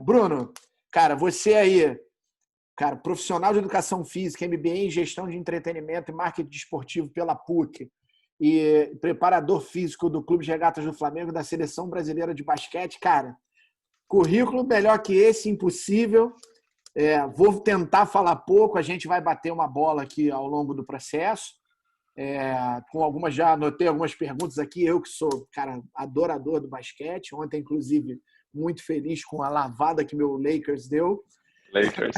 Bruno, cara, você aí, cara, profissional de educação física, MBA em gestão de entretenimento e marketing esportivo pela PUC e preparador físico do Clube de Regatas do Flamengo, da Seleção Brasileira de Basquete, cara, currículo melhor que esse, impossível. Vou tentar falar pouco, a gente vai bater uma bola aqui ao longo do processo. Já anotei algumas perguntas aqui, eu que sou, cara, adorador do basquete. Ontem, inclusive, muito feliz com a lavada que meu Lakers deu. Lakers.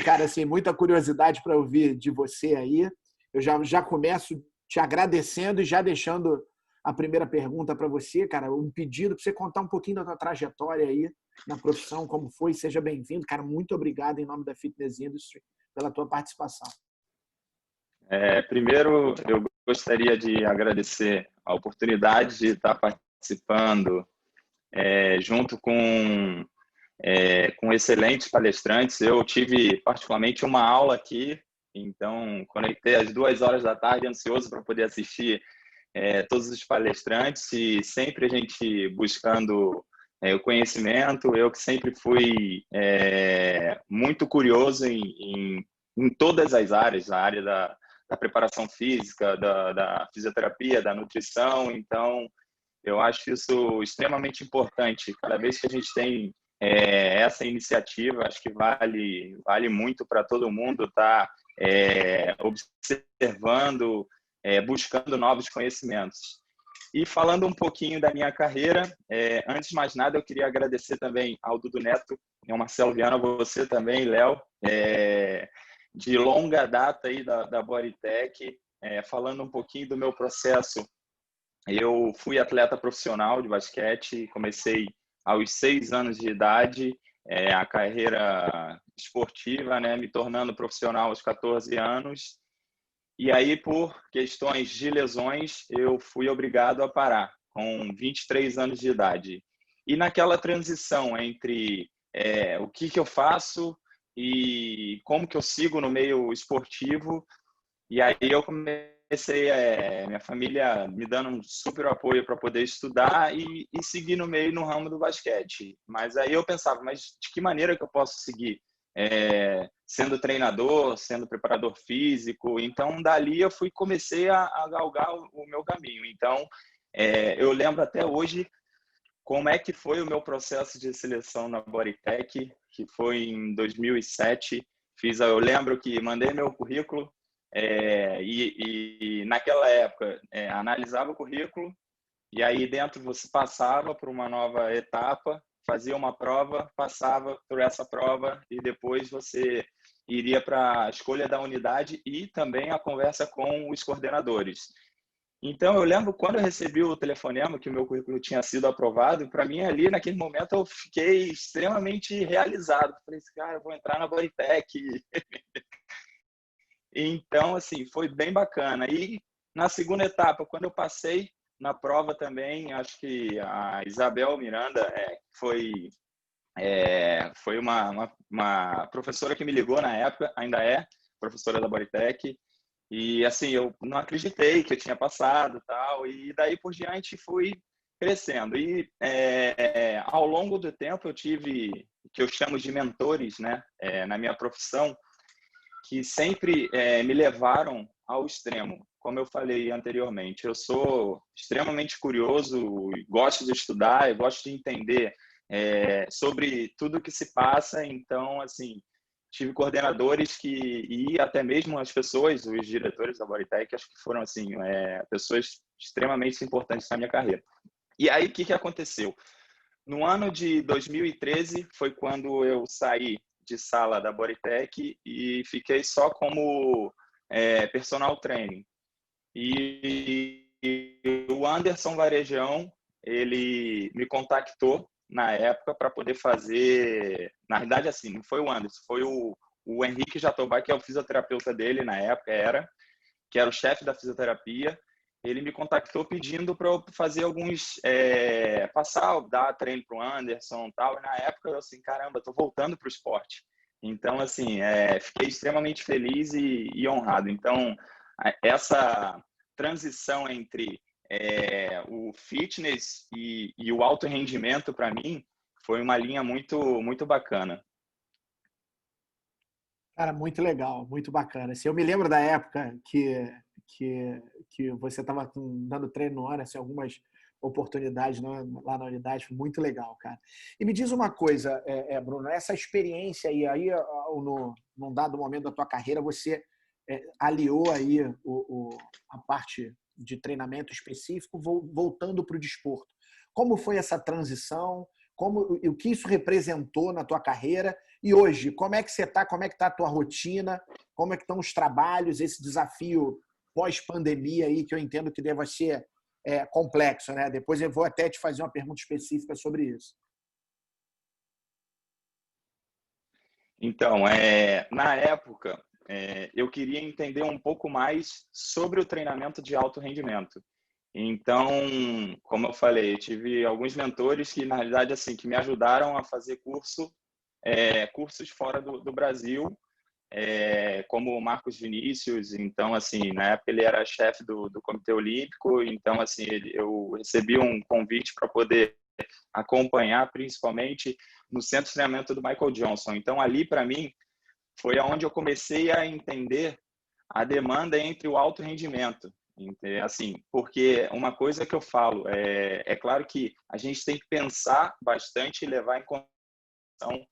Cara, assim, muita curiosidade para ouvir de você aí. Eu já começo te agradecendo e já deixando a primeira pergunta para você, cara, um pedido para você contar um pouquinho da tua trajetória aí na profissão, como foi, seja bem-vindo. Cara, muito obrigado em nome da Fitness Industry pela tua participação. Primeiro, eu gostaria de agradecer a oportunidade de estar participando junto com excelentes palestrantes. Eu tive particularmente uma aula aqui, então conectei às 2 horas da tarde, ansioso para poder assistir todos os palestrantes e sempre a gente buscando o conhecimento. Eu que sempre fui muito curioso em todas as áreas, a área da preparação física, da fisioterapia, da nutrição. Então, eu acho isso extremamente importante. Cada vez que a gente tem essa iniciativa, acho que vale muito para todo mundo estar observando, buscando novos conhecimentos. E falando um pouquinho da minha carreira, antes de mais nada, eu queria agradecer também ao Dudu Neto, ao Marcelo Viana, você também, Léo, de longa data aí da Bodytech. Falando um pouquinho do meu processo, eu fui atleta profissional de basquete, comecei aos 6 anos de idade, a carreira esportiva, né, me tornando profissional aos 14 anos. E aí, por questões de lesões, eu fui obrigado a parar com 23 anos de idade. E naquela transição entre o que eu faço e como que eu sigo no meio esportivo, e aí eu comecei, minha família me dando um super apoio para poder estudar e seguir no ramo do basquete. Mas aí eu pensava, mas de que maneira que eu posso seguir? Sendo treinador, sendo preparador físico. Então, dali eu comecei a galgar o meu caminho. Então, eu lembro até hoje como é que foi o meu processo de seleção na Bodytech, que foi em 2007. Eu lembro que mandei meu currículo e naquela época analisava o currículo e aí dentro você passava por uma nova etapa, fazia uma prova, passava por essa prova e depois você iria para a escolha da unidade e também a conversa com os coordenadores. Então, eu lembro quando eu recebi o telefonema que o meu currículo tinha sido aprovado, para mim ali, naquele momento, eu fiquei extremamente realizado. Falei, cara, eu vou entrar na Bodytech. Então, assim, foi bem bacana. E na segunda etapa, quando eu passei na prova também, acho que a Isabel Miranda foi uma professora que me ligou na época, ainda é professora da Bodytech. E assim, eu não acreditei que eu tinha passado, tal, e daí por diante fui crescendo. E ao longo do tempo eu tive o que eu chamo de mentores, né, na minha profissão, que sempre me levaram ao extremo. Como eu falei anteriormente, eu sou extremamente curioso, gosto de estudar, eu gosto de entender sobre tudo que se passa. Então, assim, tive coordenadores e até mesmo as pessoas, os diretores da Bodytech, acho que foram assim pessoas extremamente importantes na minha carreira. E aí, o que aconteceu? No ano de 2013 foi quando eu saí de sala da Bodytech e fiquei só como personal training. E o Anderson Varejão, ele me contactou na época para poder fazer... Na verdade, assim, não foi o Anderson, foi o Henrique Jatobá, que é o fisioterapeuta dele na época, que era o chefe da fisioterapia. Ele me contactou pedindo para eu fazer alguns... dar treino para o Anderson e tal. E na época, eu assim, caramba, estou voltando para o esporte. Então, assim, fiquei extremamente feliz e honrado. Então, essa transição entre o fitness e o alto rendimento, para mim, foi uma linha muito, muito bacana. Cara, muito legal, muito bacana. Assim, eu me lembro da época que você estava dando treino no ano, assim, algumas oportunidades lá na unidade, foi muito legal, cara. E me diz uma coisa, Bruno, essa experiência aí num dado momento da tua carreira, você aliou aí a parte de treinamento específico, voltando para o desporto. Como foi essa transição? O que isso representou na tua carreira? E hoje, como é que você está? Como é que está a tua rotina? Como é que estão os trabalhos? Esse desafio pós-pandemia aí, que eu entendo que deva ser complexo, né? Depois eu vou até te fazer uma pergunta específica sobre isso. Então, na época, eu queria entender um pouco mais sobre o treinamento de alto rendimento. Então, como eu falei, eu tive alguns mentores que, na realidade, assim, que me ajudaram a fazer cursos fora do Brasil, como o Marcos Vinícius. Então, assim, na época ele era chefe do Comitê Olímpico. Então, assim, eu recebi um convite para poder acompanhar, principalmente no centro de treinamento do Michael Johnson. Então, ali, para mim, foi onde eu comecei a entender a demanda entre o alto rendimento. Assim, porque uma coisa que eu falo, é claro que a gente tem que pensar bastante e levar em consideração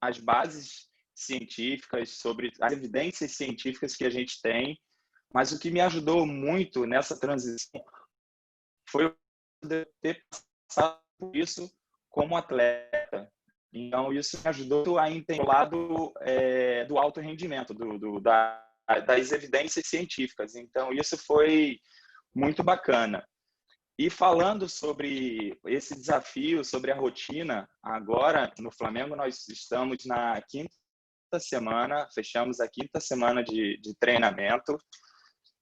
as bases científicas, sobre as evidências científicas que a gente tem, mas o que me ajudou muito nessa transição foi ter passado por isso como atleta. Então, isso me ajudou a entender o lado do alto rendimento, das evidências científicas. Então, isso foi muito bacana. E falando sobre esse desafio, sobre a rotina, agora no Flamengo nós estamos na quinta semana, fechamos a quinta semana de treinamento,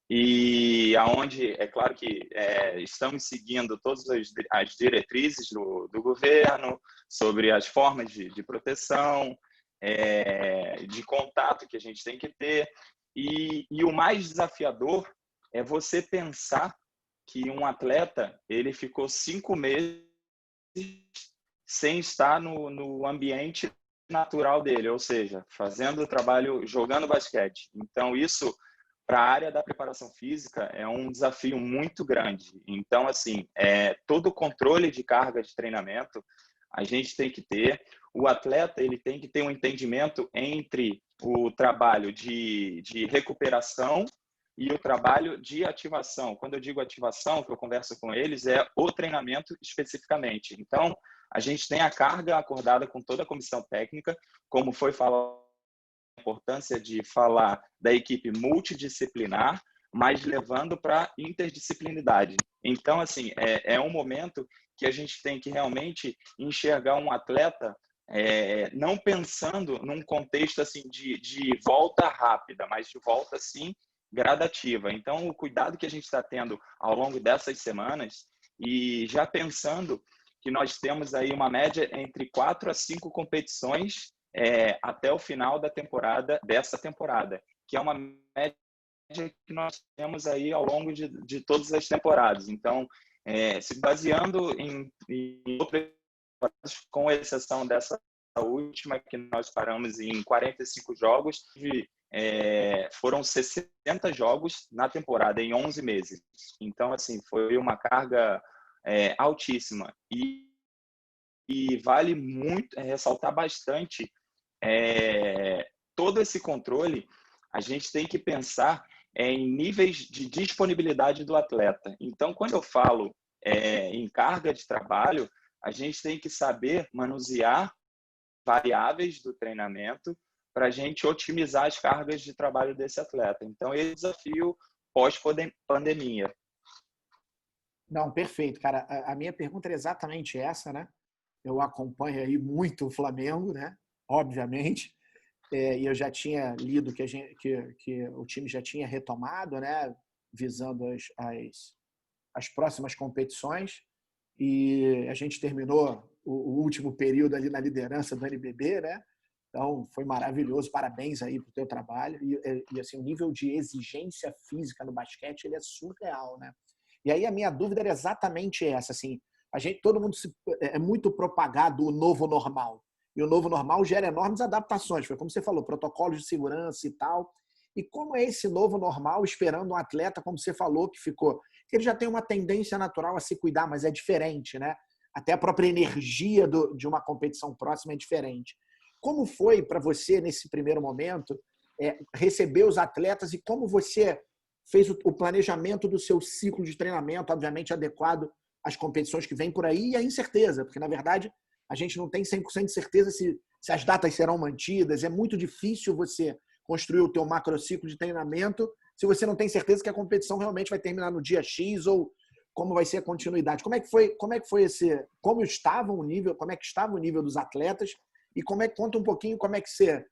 e aonde é claro que estamos seguindo todas as diretrizes do governo sobre as formas de proteção, de contato que a gente tem que ter, e o mais desafiador é você pensar que um atleta ele ficou 5 meses sem estar no ambiente natural dele, ou seja, fazendo o trabalho, jogando basquete. Então, isso, para a área da preparação física, é um desafio muito grande. Então, assim, todo o controle de carga de treinamento a gente tem que ter. O atleta ele tem que ter um entendimento entre o trabalho de recuperação e o trabalho de ativação. Quando eu digo ativação, que eu converso com eles, é o treinamento especificamente. Então, a gente tem a carga acordada com toda a comissão técnica, como foi falado, a importância de falar da equipe multidisciplinar, mas levando para interdisciplinaridade. Então, assim, é um momento que a gente tem que realmente enxergar um atleta não pensando num contexto assim de volta rápida, mas de volta, assim, gradativa. Então, o cuidado que a gente está tendo ao longo dessas semanas, e já pensando que nós temos aí uma média entre 4 a 5 competições até o final dessa temporada, que é uma média que nós temos aí ao longo de todas as temporadas. Então, se baseando em outras, com exceção dessa última, que nós paramos em 45 jogos, foram 60 jogos na temporada, em 11 meses. Então, assim, foi uma carga altíssima. E vale muito ressaltar bastante todo esse controle. A gente tem que pensar em níveis de disponibilidade do atleta. Então, quando eu falo em carga de trabalho, a gente tem que saber manusear variáveis do treinamento para a gente otimizar as cargas de trabalho desse atleta. Então, esse desafio pós-pandemia. Não, perfeito, cara. A minha pergunta era exatamente essa, né? Eu acompanho aí muito o Flamengo, né? Obviamente. E eu já tinha lido que o time já tinha retomado, né? Visando as próximas competições. E a gente terminou o último período ali na liderança do NBB, né? Então, foi maravilhoso. Parabéns aí pro teu trabalho. E assim, o nível de exigência física no basquete, ele é surreal, né? E aí a minha dúvida era exatamente essa, assim, todo mundo é muito propagado o novo normal. E o novo normal gera enormes adaptações. Foi como você falou, protocolos de segurança e tal. E como é esse novo normal esperando um atleta, como você falou, que ele já tem uma tendência natural a se cuidar, mas é diferente, né? Até a própria energia de uma competição próxima é diferente. Como foi para você, nesse primeiro momento, receber os atletas e como você fez o planejamento do seu ciclo de treinamento, obviamente adequado às competições que vêm por aí e à incerteza, porque, na verdade, a gente não tem 100% de certeza se as datas serão mantidas. É muito difícil você construir o teu macrociclo de treinamento se você não tem certeza que a competição realmente vai terminar no dia X ou como vai ser a continuidade. Como é que foi como estava o nível dos atletas e conta um pouquinho como é que você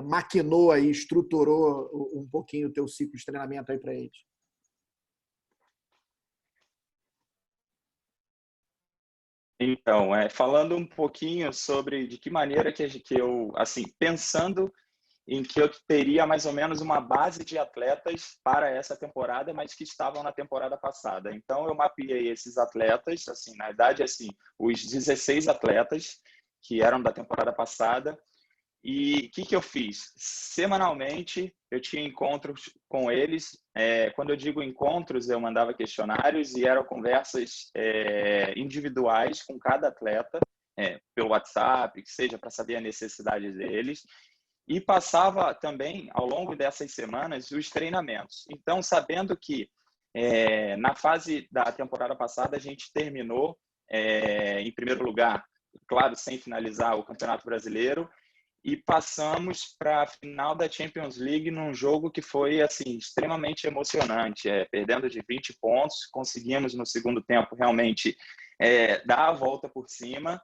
maquinou aí, estruturou um pouquinho o teu ciclo de treinamento aí para eles. Então, falando um pouquinho sobre de que maneira que eu, assim, pensando em que eu teria mais ou menos uma base de atletas para essa temporada, mas que estavam na temporada passada. Então, eu mapeei esses atletas, assim, na verdade, assim, os 16 atletas que eram da temporada passada. E o que eu fiz? Semanalmente, eu tinha encontros com eles. Quando eu digo encontros, eu mandava questionários e eram conversas individuais com cada atleta, pelo WhatsApp, que seja para saber a necessidade deles. E passava também, ao longo dessas semanas, os treinamentos. Então, sabendo que na fase da temporada passada, a gente terminou em primeiro lugar, claro, sem finalizar o Campeonato Brasileiro, e passamos para a final da Champions League num jogo que foi assim extremamente emocionante, perdendo de 20 pontos, conseguimos no segundo tempo realmente dar a volta por cima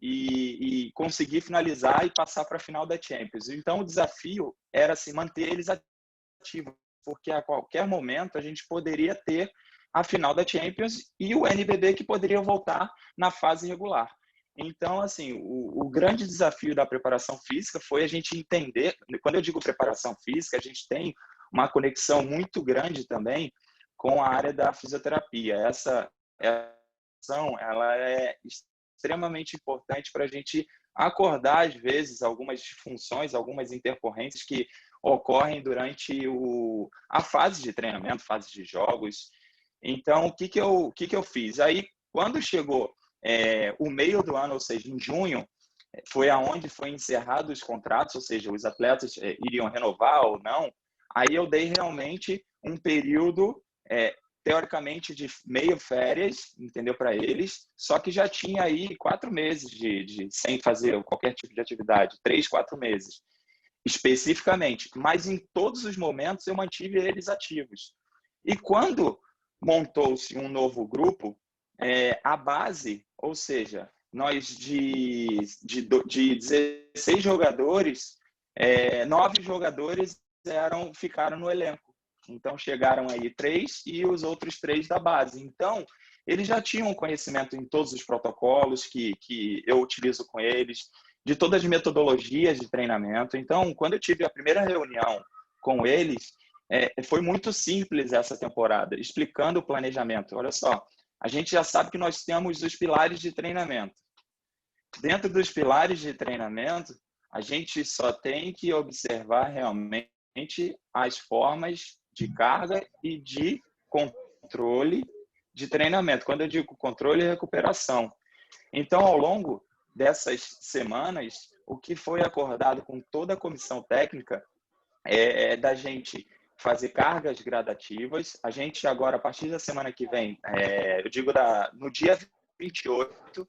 e conseguir finalizar e passar para a final da Champions. Então o desafio era assim, manter eles ativos, porque a qualquer momento a gente poderia ter a final da Champions e o NBB que poderia voltar na fase regular. Então, assim, o grande desafio da preparação física foi a gente entender, quando eu digo preparação física, a gente tem uma conexão muito grande também com a área da fisioterapia. Essa ação, ela é extremamente importante para a gente acordar, às vezes, algumas disfunções, algumas intercorrências que ocorrem durante a fase de treinamento, fase de jogos. Então, o que eu fiz? Aí, quando chegou o meio do ano, ou seja, em junho, foi aonde foi encerrado os contratos, ou seja, os atletas iriam renovar ou não. Aí eu dei realmente um período, teoricamente, de meio férias, entendeu, para eles, só que já tinha aí 4 meses sem fazer qualquer tipo de atividade, 3, 4 meses, especificamente. Mas em todos os momentos eu mantive eles ativos. E quando montou-se um novo grupo, a base, ou seja, nós de 16 jogadores, 9 jogadores ficaram no elenco. Então, chegaram aí 3 e os outros 3 da base. Então, eles já tinham conhecimento em todos os protocolos que eu utilizo com eles, de todas as metodologias de treinamento. Então, quando eu tive a primeira reunião com eles, foi muito simples essa temporada, explicando o planejamento. Olha só, a gente já sabe que nós temos os pilares de treinamento. Dentro dos pilares de treinamento, a gente só tem que observar realmente as formas de carga e de controle de treinamento. Quando eu digo controle, é recuperação. Então, ao longo dessas semanas, o que foi acordado com toda a comissão técnica é da gente fazer cargas gradativas. A gente agora, a partir da semana que vem, eu digo no dia 28,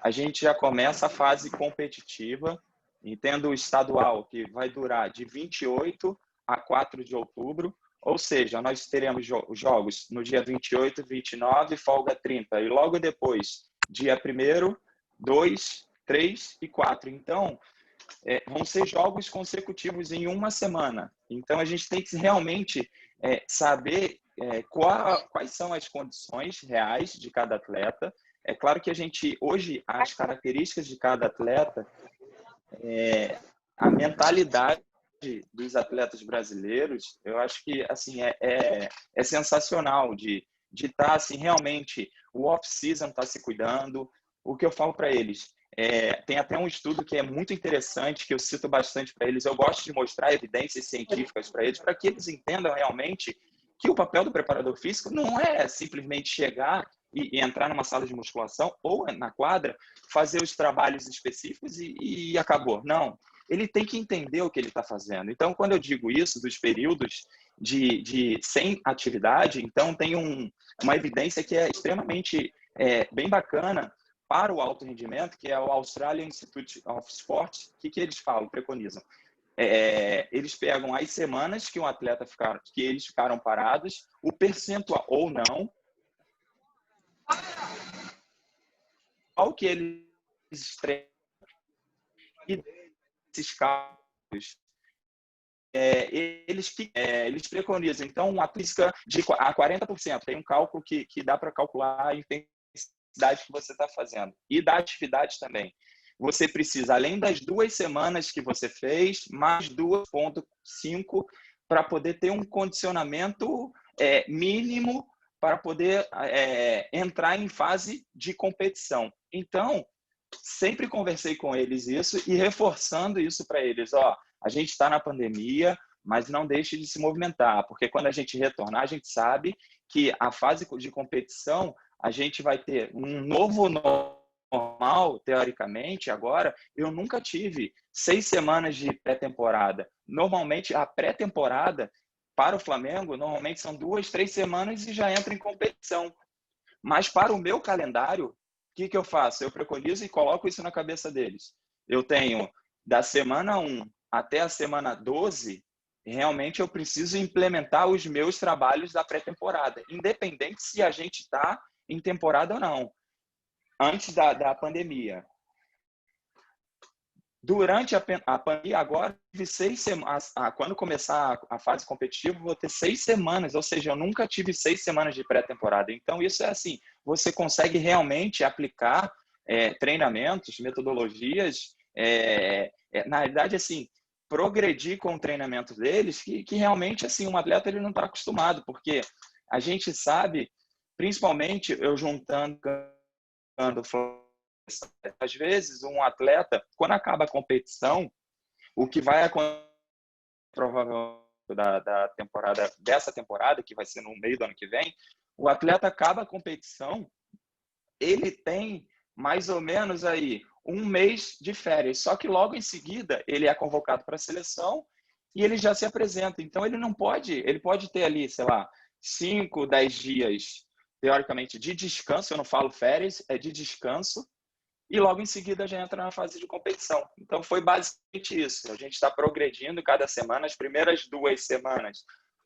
a gente já começa a fase competitiva, entendo o estadual, que vai durar de 28 a 4 de outubro, ou seja, nós teremos jogos no dia 28, 29, folga 30, e logo depois, dia 1º, 2, 3 e 4. Então, vão ser jogos consecutivos em uma semana. Então, a gente tem que realmente saber quais são as condições reais de cada atleta. É claro que a gente, hoje, as características de cada atleta a mentalidade dos atletas brasileiros, eu acho que assim é sensacional de estar assim realmente o off-season está se cuidando. O que eu falo para eles tem até um estudo que é muito interessante que eu cito bastante para eles. Eu gosto de mostrar evidências científicas para eles, para que eles entendam realmente que o papel do preparador físico não é simplesmente chegar e entrar numa sala de musculação ou na quadra, fazer os trabalhos específicos e acabou. Não, ele tem que entender o que ele está fazendo. Então, quando eu digo isso, dos períodos de sem atividade, então tem uma evidência que é extremamente bem bacana para o alto rendimento, que é o Australian Institute of Sport. O que eles falam, preconizam? Eles pegam as semanas que um atleta que eles ficaram parados, o percentual ou não, ao que eles treinam, e esses cálculos eles preconizam, então, uma física de a 40%. Tem um cálculo que dá para calcular a intensidade que você está fazendo. E da atividade também. Você precisa, além das 2 semanas que você fez, mais 2,5 para poder ter um condicionamento mínimo para poder entrar em fase de competição. Então, sempre conversei com eles isso e reforçando isso para eles. A gente está na pandemia, mas não deixe de se movimentar, porque quando a gente retornar, a gente sabe que a fase de competição, a gente vai ter um novo normal, teoricamente, agora. Eu nunca tive 6 semanas de pré-temporada. Normalmente, a pré-temporada para o Flamengo, normalmente são 2, 3 semanas e já entra em competição. Mas para o meu calendário, o que eu faço? Eu preconizo e coloco isso na cabeça deles. Eu tenho da semana 1 até a semana 12, realmente eu preciso implementar os meus trabalhos da pré-temporada, independente se a gente está em temporada ou não, antes da pandemia. Durante a pandemia, agora, tive 6 semanas. Quando começar a fase competitiva, vou ter 6 semanas, ou seja, eu nunca tive 6 semanas de pré-temporada. Então, isso é assim, você consegue realmente aplicar treinamentos, metodologias, na realidade, assim, progredir com o treinamento deles, que realmente, assim, um atleta ele não está acostumado, porque a gente sabe, principalmente eu juntando às vezes, um atleta, quando acaba a competição, o que vai acontecer provavelmente dessa temporada, que vai ser no meio do ano que vem, o atleta acaba a competição, ele tem mais ou menos aí 1 mês de férias, só que logo em seguida ele é convocado para a seleção e ele já se apresenta. Então ele pode ter ali, sei lá, 5, 10 dias, teoricamente, de descanso. Eu não falo férias, é de descanso. E logo em seguida já entra na fase de competição. Então foi basicamente isso. A gente está progredindo cada semana. As primeiras 2 semanas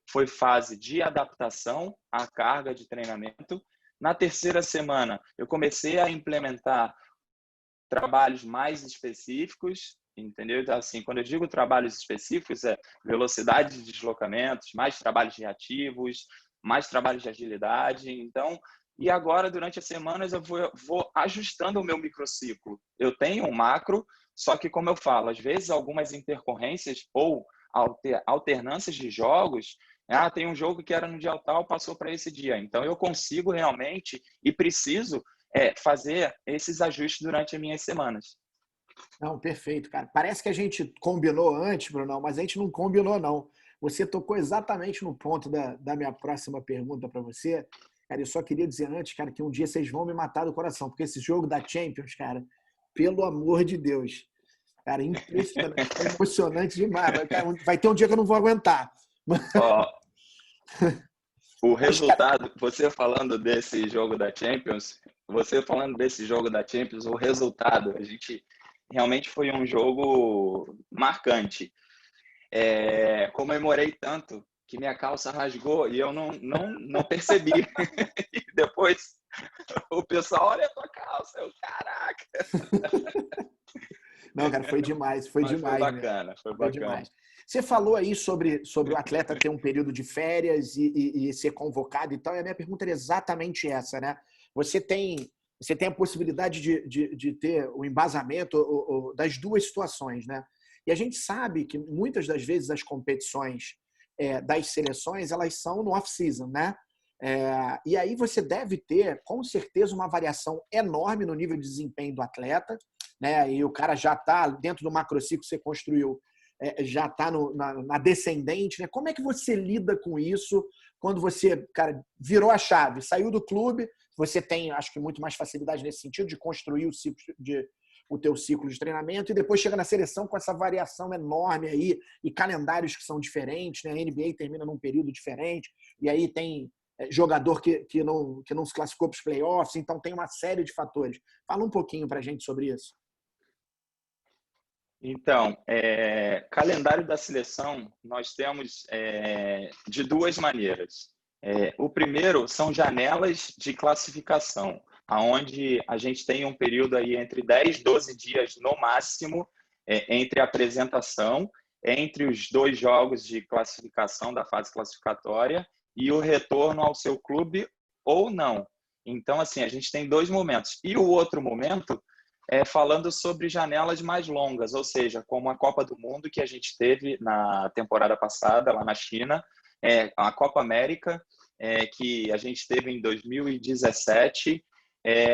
foi fase de adaptação à carga de treinamento. Na terceira semana, eu comecei a implementar trabalhos mais específicos, entendeu? Então, assim, quando eu digo trabalhos específicos, é velocidade de deslocamentos, mais trabalhos reativos, mais trabalhos de agilidade. Então, e agora, durante as semanas, eu vou ajustando o meu microciclo. Eu tenho um macro, só que, como eu falo, às vezes algumas intercorrências ou alternâncias de jogos, tem um jogo que era no dia tal, passou para esse dia. Então, eu consigo realmente e preciso fazer esses ajustes durante as minhas semanas. Não, perfeito, cara. Parece que a gente combinou antes, Bruno, mas a gente não combinou, não. Você tocou exatamente no ponto da minha próxima pergunta para você. Cara, eu só queria dizer antes, cara, que um dia vocês vão me matar do coração, porque esse jogo da Champions, cara, pelo amor de Deus, cara, impressionante, é emocionante demais. Cara, vai ter um dia que eu não vou aguentar. O resultado, você falando desse jogo da Champions, o resultado, a gente realmente foi um jogo marcante. Comemorei tanto que minha calça rasgou e eu não percebi. E depois o pessoal, olha a tua calça, caraca. Não, cara, foi demais, foi Mas demais. Foi bacana. Demais. Você falou aí sobre o atleta ter um período de férias e ser convocado e tal, e a minha pergunta era exatamente essa, né? Você tem a possibilidade de ter o embasamento das 2 situações, né? E a gente sabe que muitas das vezes as competições das seleções, elas são no off-season, né? E aí você deve ter, com certeza, uma variação enorme no nível de desempenho do atleta, né? E o cara já está dentro do macrociclo que você construiu, já está na descendente, né? Como é que você lida com isso quando você, cara, virou a chave, saiu do clube, você tem, acho que, muito mais facilidade nesse sentido de construir o teu ciclo de treinamento e depois chega na seleção com essa variação enorme aí e calendários que são diferentes, né? A NBA termina num período diferente e aí tem jogador que não se classificou para os playoffs, então tem uma série de fatores. Fala um pouquinho para a gente sobre isso. Então, calendário da seleção nós temos de duas maneiras. O primeiro são janelas de classificação, onde a gente tem um período aí entre 10 e 12 dias no máximo entre a apresentação, entre os 2 jogos de classificação da fase classificatória e o retorno ao seu clube ou não. Então, assim, a gente tem 2 momentos. E o outro momento falando sobre janelas mais longas, ou seja, como a Copa do Mundo que a gente teve na temporada passada, lá na China, a Copa América, que a gente teve em 2017.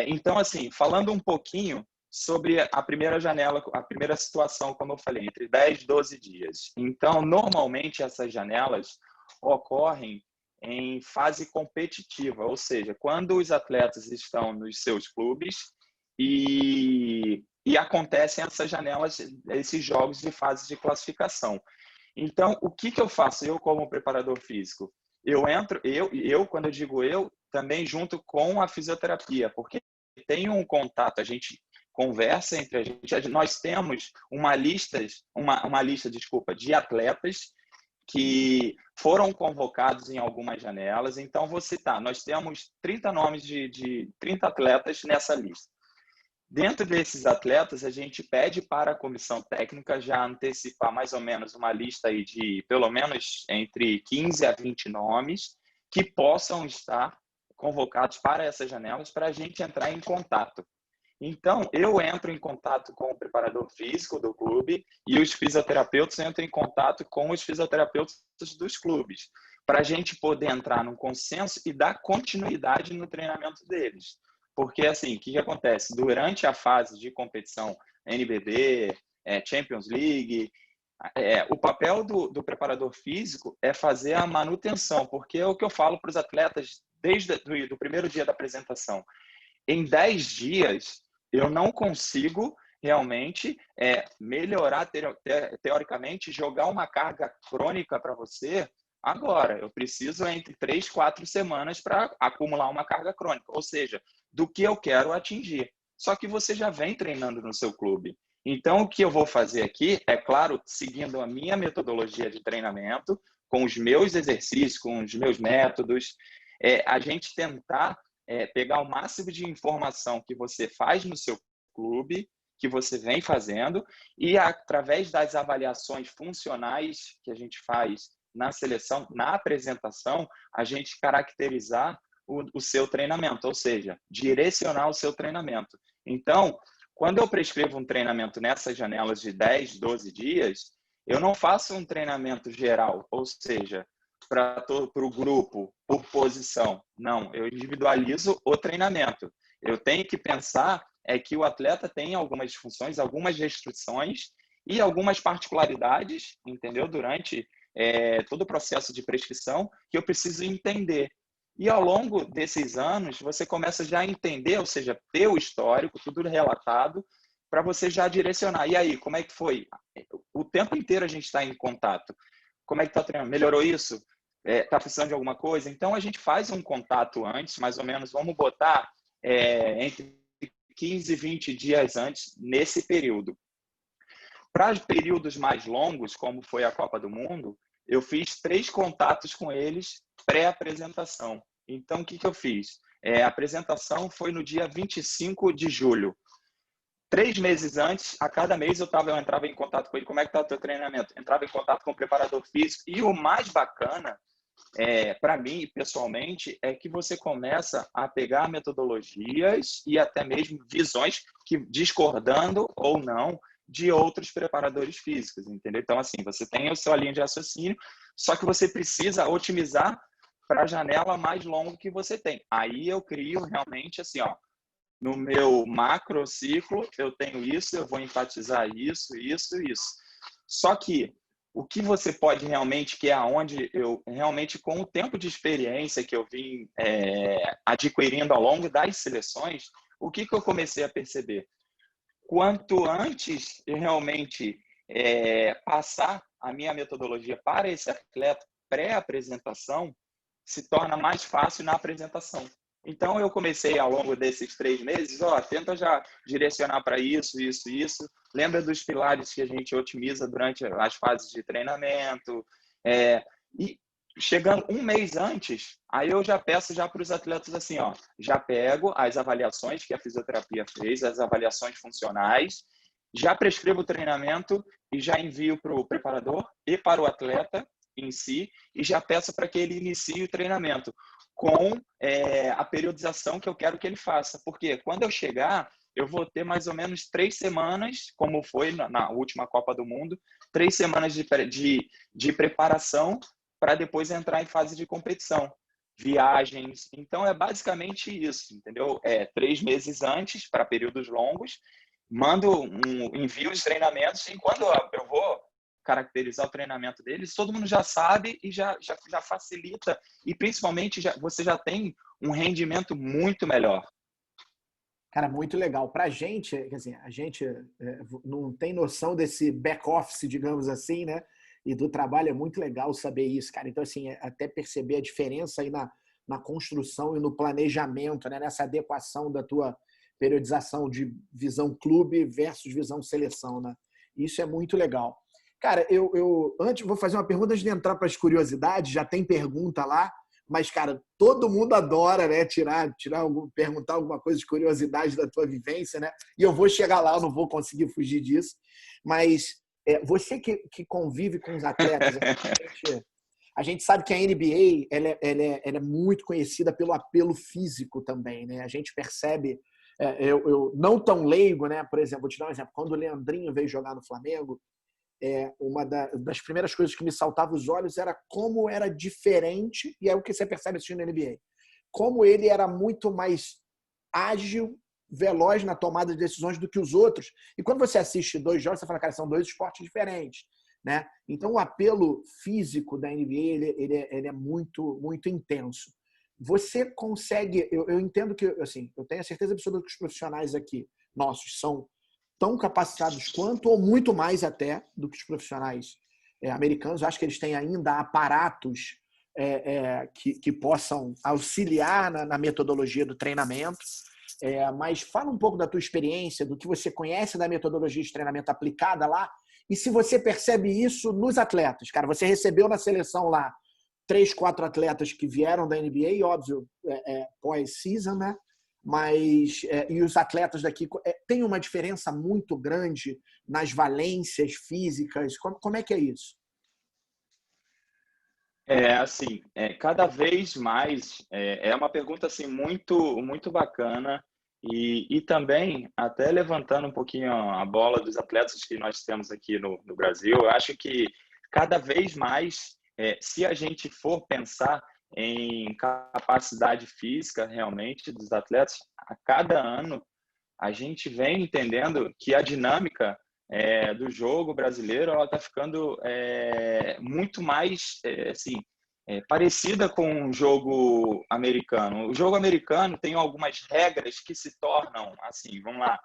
Então, assim, falando um pouquinho sobre a primeira janela, a primeira situação, como eu falei, entre 10 e 12 dias. Então, normalmente, essas janelas ocorrem em fase competitiva, ou seja, quando os atletas estão nos seus clubes e acontecem essas janelas, esses jogos de fase de classificação. Então, o que eu faço? Eu, como preparador físico, quando eu digo também junto com a fisioterapia, porque tem um contato, a gente conversa entre a gente, nós temos uma lista de atletas que foram convocados em algumas janelas. Então, vou citar, nós temos 30 nomes de 30 atletas nessa lista. Dentro desses atletas, a gente pede para a comissão técnica já antecipar mais ou menos uma lista aí de pelo menos entre 15 a 20 nomes que possam estar convocados para essas janelas para a gente entrar em contato. Então, eu entro em contato com o preparador físico do clube e os fisioterapeutas entram em contato com os fisioterapeutas dos clubes, para a gente poder entrar num consenso e dar continuidade no treinamento deles. Porque, assim, o que acontece? Durante a fase de competição NBB, Champions League, o papel do preparador físico é fazer a manutenção, porque é o que eu falo para os atletas desde o primeiro dia da apresentação. Em 10 dias, eu não consigo realmente melhorar, teoricamente, jogar uma carga crônica para você agora. Eu preciso entre 3 e 4 semanas para acumular uma carga crônica, ou seja, do que eu quero atingir. Só que você já vem treinando no seu clube. Então, o que eu vou fazer aqui, é claro, seguindo a minha metodologia de treinamento, com os meus exercícios, com os meus métodos, a gente tentar pegar o máximo de informação que você faz no seu clube, que você vem fazendo, e através das avaliações funcionais que a gente faz na seleção, na apresentação, a gente caracterizar o seu treinamento, ou seja, direcionar o seu treinamento. Então, quando eu prescrevo um treinamento nessas janelas de 10, 12 dias, eu não faço um treinamento geral, ou seja, para o grupo, por posição. Não, eu individualizo o treinamento. Eu tenho que pensar que o atleta tem algumas funções, algumas restrições e algumas particularidades, entendeu? Durante todo o processo de prescrição que eu preciso entender. E ao longo desses anos, você começa já a entender, ou seja, ter o histórico, tudo relatado, para você já direcionar. E aí, como é que foi? O tempo inteiro a gente está em contato. Como é que está treinando? Melhorou isso? Está precisando de alguma coisa? Então, a gente faz um contato antes, mais ou menos, vamos botar entre 15 e 20 dias antes, nesse período. Para períodos mais longos, como foi a Copa do Mundo, eu fiz 3 contatos com eles pré-apresentação. Então, o que eu fiz? A apresentação foi no dia 25 de julho. 3 meses antes, a cada mês eu entrava em contato com ele. Como é que está o teu treinamento? Entrava em contato com o preparador físico. E o mais bacana, para mim, pessoalmente, é que você começa a pegar metodologias e até mesmo visões que, discordando ou não, de outros preparadores físicos, entendeu? Então, assim, você tem a sua linha de raciocínio, só que você precisa otimizar para a janela mais longa que você tem. Aí eu crio realmente assim, ó, no meu macro ciclo, eu tenho isso, eu vou enfatizar isso, isso, isso. Só que o que você pode realmente, que é aonde eu realmente, com o tempo de experiência que eu vim adquirindo ao longo das seleções, o que eu comecei a perceber? Quanto antes eu realmente passar a minha metodologia para esse atleta pré-apresentação, se torna mais fácil na apresentação. Então, eu comecei ao longo desses 3 meses, tenta já direcionar para isso, isso, isso. Lembra dos pilares que a gente otimiza durante as fases de treinamento. E chegando um mês antes, aí eu já peço já para os atletas assim, já pego as avaliações que a fisioterapia fez, as avaliações funcionais, já prescrevo o treinamento e já envio para o preparador e para o atleta em si, e já peço para que ele inicie o treinamento com a periodização que eu quero que ele faça. Porque quando eu chegar, eu vou ter mais ou menos 3 semanas, como foi na última Copa do Mundo, 3 semanas de preparação para depois entrar em fase de competição. Viagens. Então, é basicamente isso, entendeu? 3 meses antes, para períodos longos, envio os treinamentos, e quando eu vou caracterizar o treinamento deles, todo mundo já sabe e já facilita, e principalmente você já tem um rendimento muito melhor. Cara, muito legal. Para a gente, quer dizer, a gente não tem noção desse back-office, digamos assim, né? E do trabalho é muito legal saber isso, cara. Então, assim, até perceber a diferença aí na construção e no planejamento, né? Nessa adequação da tua periodização de visão clube versus visão seleção, né? Isso é muito legal. Cara, eu antes vou fazer uma pergunta antes de entrar para as curiosidades, já tem pergunta lá, mas, cara, todo mundo adora, né, perguntar alguma coisa de curiosidade da tua vivência, né? E eu vou chegar lá, eu não vou conseguir fugir disso. Mas você que convive com os atletas, a gente sabe que a NBA ela é muito conhecida pelo apelo físico também, né? A gente percebe, eu não tão leigo, né? Por exemplo, vou te dar um exemplo. Quando o Leandrinho veio jogar no Flamengo, uma das primeiras coisas que me saltava os olhos era como era diferente, e é o que você percebe assistindo na NBA, como ele era muito mais ágil, veloz na tomada de decisões do que os outros. E quando você assiste 2 jogos, você fala, cara, são 2 esportes diferentes, né? Então, o apelo físico da NBA ele é muito, muito intenso. Você consegue... Eu entendo que, assim, eu tenho a certeza absoluta que os profissionais aqui, nossos, são tão capacitados quanto, ou muito mais até, do que os profissionais americanos. Eu acho que eles têm ainda aparatos que possam auxiliar na metodologia do treinamento. Mas fala um pouco da tua experiência, do que você conhece da metodologia de treinamento aplicada lá, e se você percebe isso nos atletas. Cara, você recebeu na seleção lá 3, 4 atletas que vieram da NBA, óbvio, pós-season, né? Mas e os atletas daqui tem uma diferença muito grande nas valências físicas. Como é que é isso? Assim, cada vez mais é uma pergunta assim muito muito bacana, e também até levantando um pouquinho a bola dos atletas que nós temos aqui no Brasil. Eu acho que cada vez mais, se a gente for pensar em capacidade física realmente dos atletas, a cada ano a gente vem entendendo que a dinâmica do jogo brasileiro ela está ficando muito mais assim, parecida com o jogo americano. O jogo americano tem algumas regras que se tornam assim, vamos lá,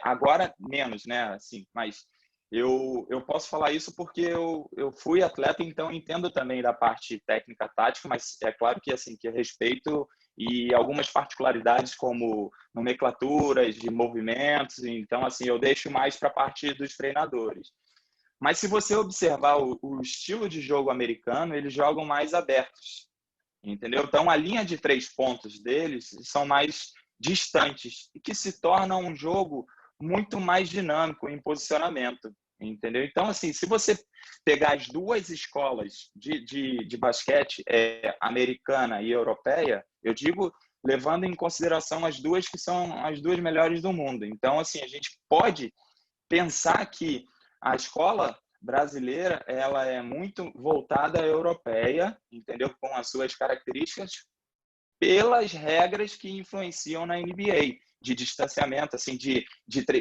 agora menos, né? Assim, mas eu posso falar isso porque eu fui atleta, então entendo também da parte técnica tática, mas é claro que assim que eu respeito e algumas particularidades como nomenclaturas de movimentos, então assim eu deixo mais para a parte dos treinadores. Mas se você observar o estilo de jogo americano, eles jogam mais abertos, entendeu? Então a linha de 3 pontos deles são mais distantes, e que se torna um jogo muito mais dinâmico em posicionamento, entendeu? Então, assim, se você pegar as 2 escolas de basquete, americana e europeia, eu digo levando em consideração as 2 que são as 2 melhores do mundo. Então, assim, a gente pode pensar que a escola brasileira ela é muito voltada à europeia, entendeu? Com as suas características, pelas regras que influenciam na NBA, de distanciamento, assim,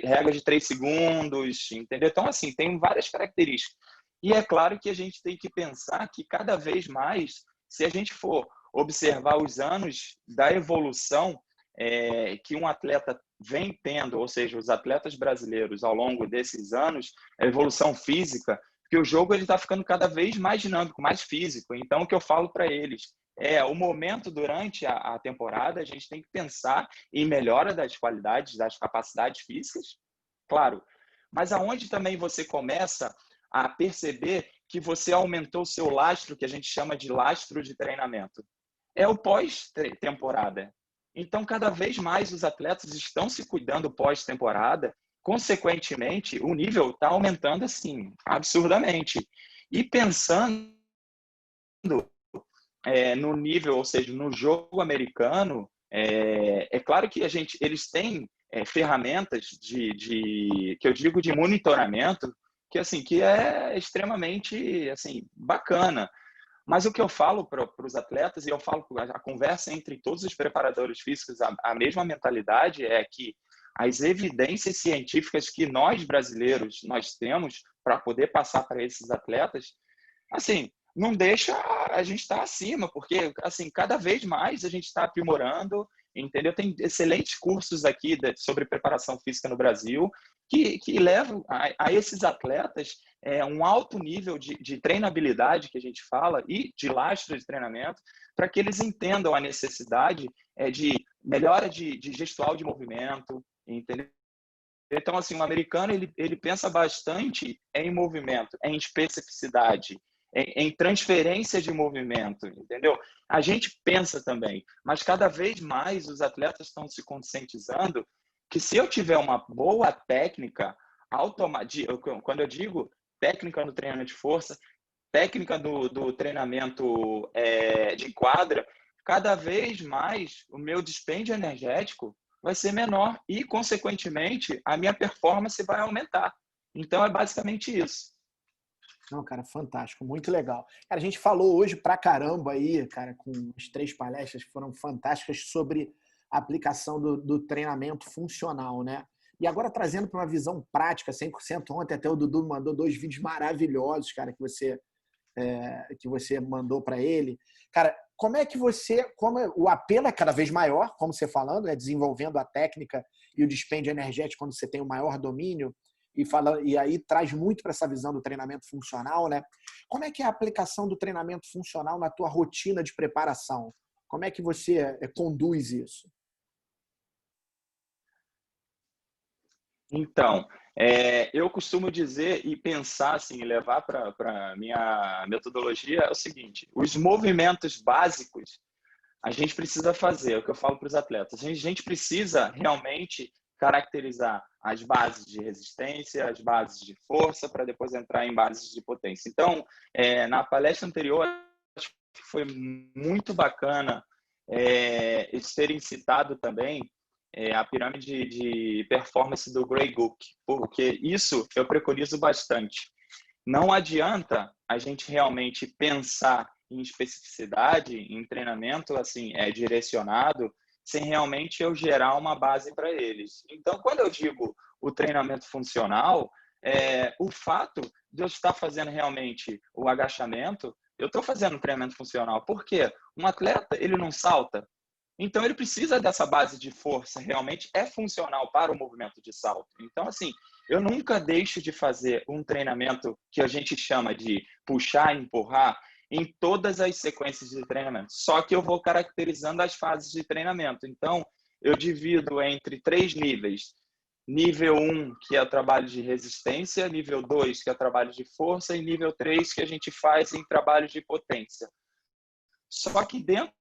regra de 3 segundos, entendeu? Então, assim, tem várias características. E é claro que a gente tem que pensar que cada vez mais, se a gente for observar os anos da evolução que um atleta vem tendo, ou seja, os atletas brasileiros ao longo desses anos, a evolução física, que o jogo ele está ficando cada vez mais dinâmico, mais físico. Então, o que eu falo para eles o momento durante a temporada, a gente tem que pensar em melhora das qualidades, das capacidades físicas, claro, mas aonde também você começa a perceber que você aumentou o seu lastro, que a gente chama de lastro de treinamento, é o pós-temporada. Então, cada vez mais os atletas estão se cuidando pós-temporada, consequentemente, o nível está aumentando assim, absurdamente. E pensando no nível, ou seja, no jogo americano, é claro que eles têm ferramentas que eu digo de monitoramento, que é extremamente assim bacana. Mas o que eu falo para os atletas, e eu falo a conversa entre todos os preparadores físicos, a mesma mentalidade é que as evidências científicas que nós brasileiros nós temos para poder passar para esses atletas, assim, não deixa a gente estar acima, porque assim, cada vez mais a gente está aprimorando, entendeu? Tem excelentes cursos aqui sobre preparação física no Brasil que levam a esses atletas um alto nível de treinabilidade, que a gente fala, e de lastro de treinamento, para que eles entendam a necessidade de melhora de gestual de movimento, entendeu? Então, assim, o americano ele pensa bastante em movimento, em especificidade, em transferência de movimento, entendeu? A gente pensa também, mas cada vez mais os atletas estão se conscientizando que se eu tiver uma boa técnica, quando eu digo técnica no treinamento de força, técnica do treinamento de quadra, cada vez mais o meu dispêndio energético vai ser menor e, consequentemente, a minha performance vai aumentar. Então, é basicamente isso. Não, cara, fantástico, muito legal. Cara, a gente falou hoje pra caramba aí, cara, com as 3 palestras que foram fantásticas sobre a aplicação do treinamento funcional, né? E agora trazendo para uma visão prática, 100%. Ontem até o Dudu mandou 2 vídeos maravilhosos, cara, que você mandou para ele. Cara, como o apelo é cada vez maior, como você falando, desenvolvendo a técnica e o dispêndio energético quando você tem o maior domínio, e aí traz muito para essa visão do treinamento funcional, né? Como é que é a aplicação do treinamento funcional na tua rotina de preparação? Como é que você conduz isso? Então, eu costumo dizer e pensar assim, levar para a minha metodologia é o seguinte: os movimentos básicos a gente precisa fazer, é o que eu falo para os atletas. A gente precisa realmente caracterizar as bases de resistência, as bases de força, para depois entrar em bases de potência. Então, na palestra anterior, acho que foi muito bacana eles terem citado também a pirâmide de performance do Gray Cook, porque isso eu preconizo bastante. Não adianta a gente realmente pensar em especificidade, em treinamento assim direcionado, sem realmente eu gerar uma base para eles. Então, quando eu digo o treinamento funcional, o fato de eu estar fazendo realmente o agachamento, eu estou fazendo um treinamento funcional. Por quê? Um atleta, ele não salta, então ele precisa dessa base de força, realmente é funcional para o movimento de salto. Então, assim, eu nunca deixo de fazer um treinamento que a gente chama de puxar e empurrar em todas as sequências de treinamento. Só que eu vou caracterizando as fases de treinamento. Então, eu divido entre 3 níveis. Nível 1, que é o trabalho de resistência, nível 2, que é o trabalho de força, e nível 3, que a gente faz em trabalho de potência. Só que dentro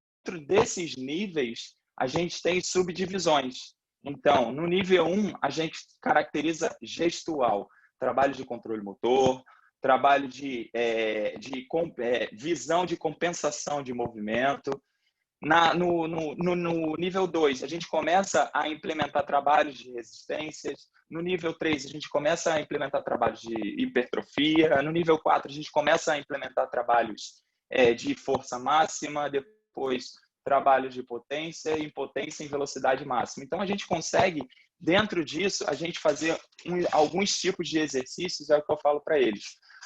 desses níveis, a gente tem subdivisões. Então, no nível 1, a gente caracteriza gestual, trabalho de controle motor, trabalho de visão de compensação de movimento. No nível 2, a gente começa a implementar trabalhos de resistências. No nível 3, a gente começa a implementar trabalhos de hipertrofia. No nível 4, a gente começa a implementar trabalhos de força máxima, depois trabalhos de potência e potência em velocidade máxima. Então, a gente consegue, dentro disso, a gente fazer alguns tipos de exercícios, é o que eu falo para eles.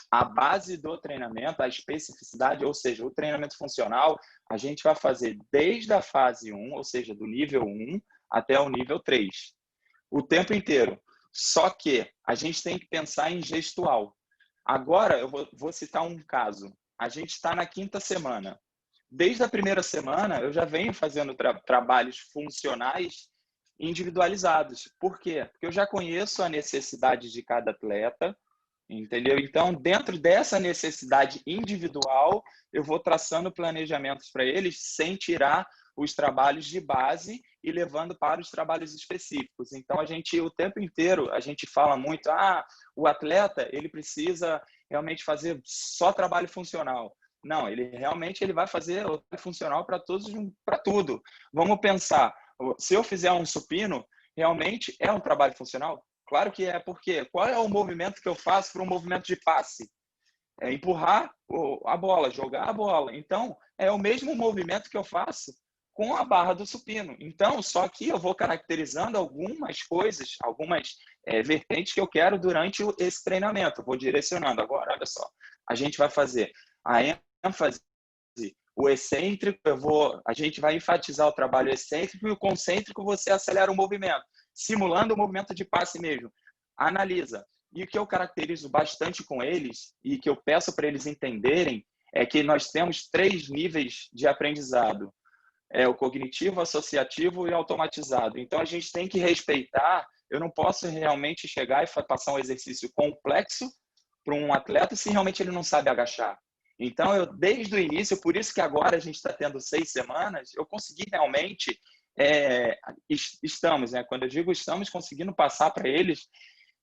A base do treinamento, a especificidade, ou seja, o treinamento funcional, a gente vai fazer desde a fase 1, ou seja, do nível 1 até o nível 3, o tempo inteiro. Só que a gente tem que pensar em gestual. Agora, eu vou citar um caso. A gente está na 5ª semana. Desde a primeira semana, eu já venho fazendo trabalhos funcionais individualizados. Por quê? Porque eu já conheço a necessidade de cada atleta, entendeu? Então, dentro dessa necessidade individual, eu vou traçando planejamentos para eles sem tirar os trabalhos de base e levando para os trabalhos específicos. Então, a gente, o tempo inteiro, a gente fala muito, o atleta, ele precisa realmente fazer só trabalho funcional. Não, ele vai fazer o trabalho funcional para tudo. Vamos pensar, se eu fizer um supino, realmente é um trabalho funcional? Claro que é, porque qual é o movimento que eu faço para um movimento de passe? É empurrar a bola, jogar a bola. Então, é o mesmo movimento que eu faço com a barra do supino. Então, só que eu vou caracterizando algumas coisas, algumas vertentes que eu quero durante esse treinamento. Eu vou direcionando. Agora, olha só, a gente vai fazer a ênfase, o excêntrico, a gente vai enfatizar o trabalho excêntrico e o concêntrico você acelera o movimento, simulando o movimento de passe mesmo. Analisa. E o que eu caracterizo bastante com eles e que eu peço para eles entenderem é que nós temos 3 níveis de aprendizado. O cognitivo, associativo e automatizado. Então, a gente tem que respeitar. Eu não posso realmente chegar e passar um exercício complexo para um atleta se realmente ele não sabe agachar. Então, desde o início, por isso que agora a gente está tendo 6 semanas, eu consegui realmente, estamos, né? Quando eu digo estamos, conseguindo passar para eles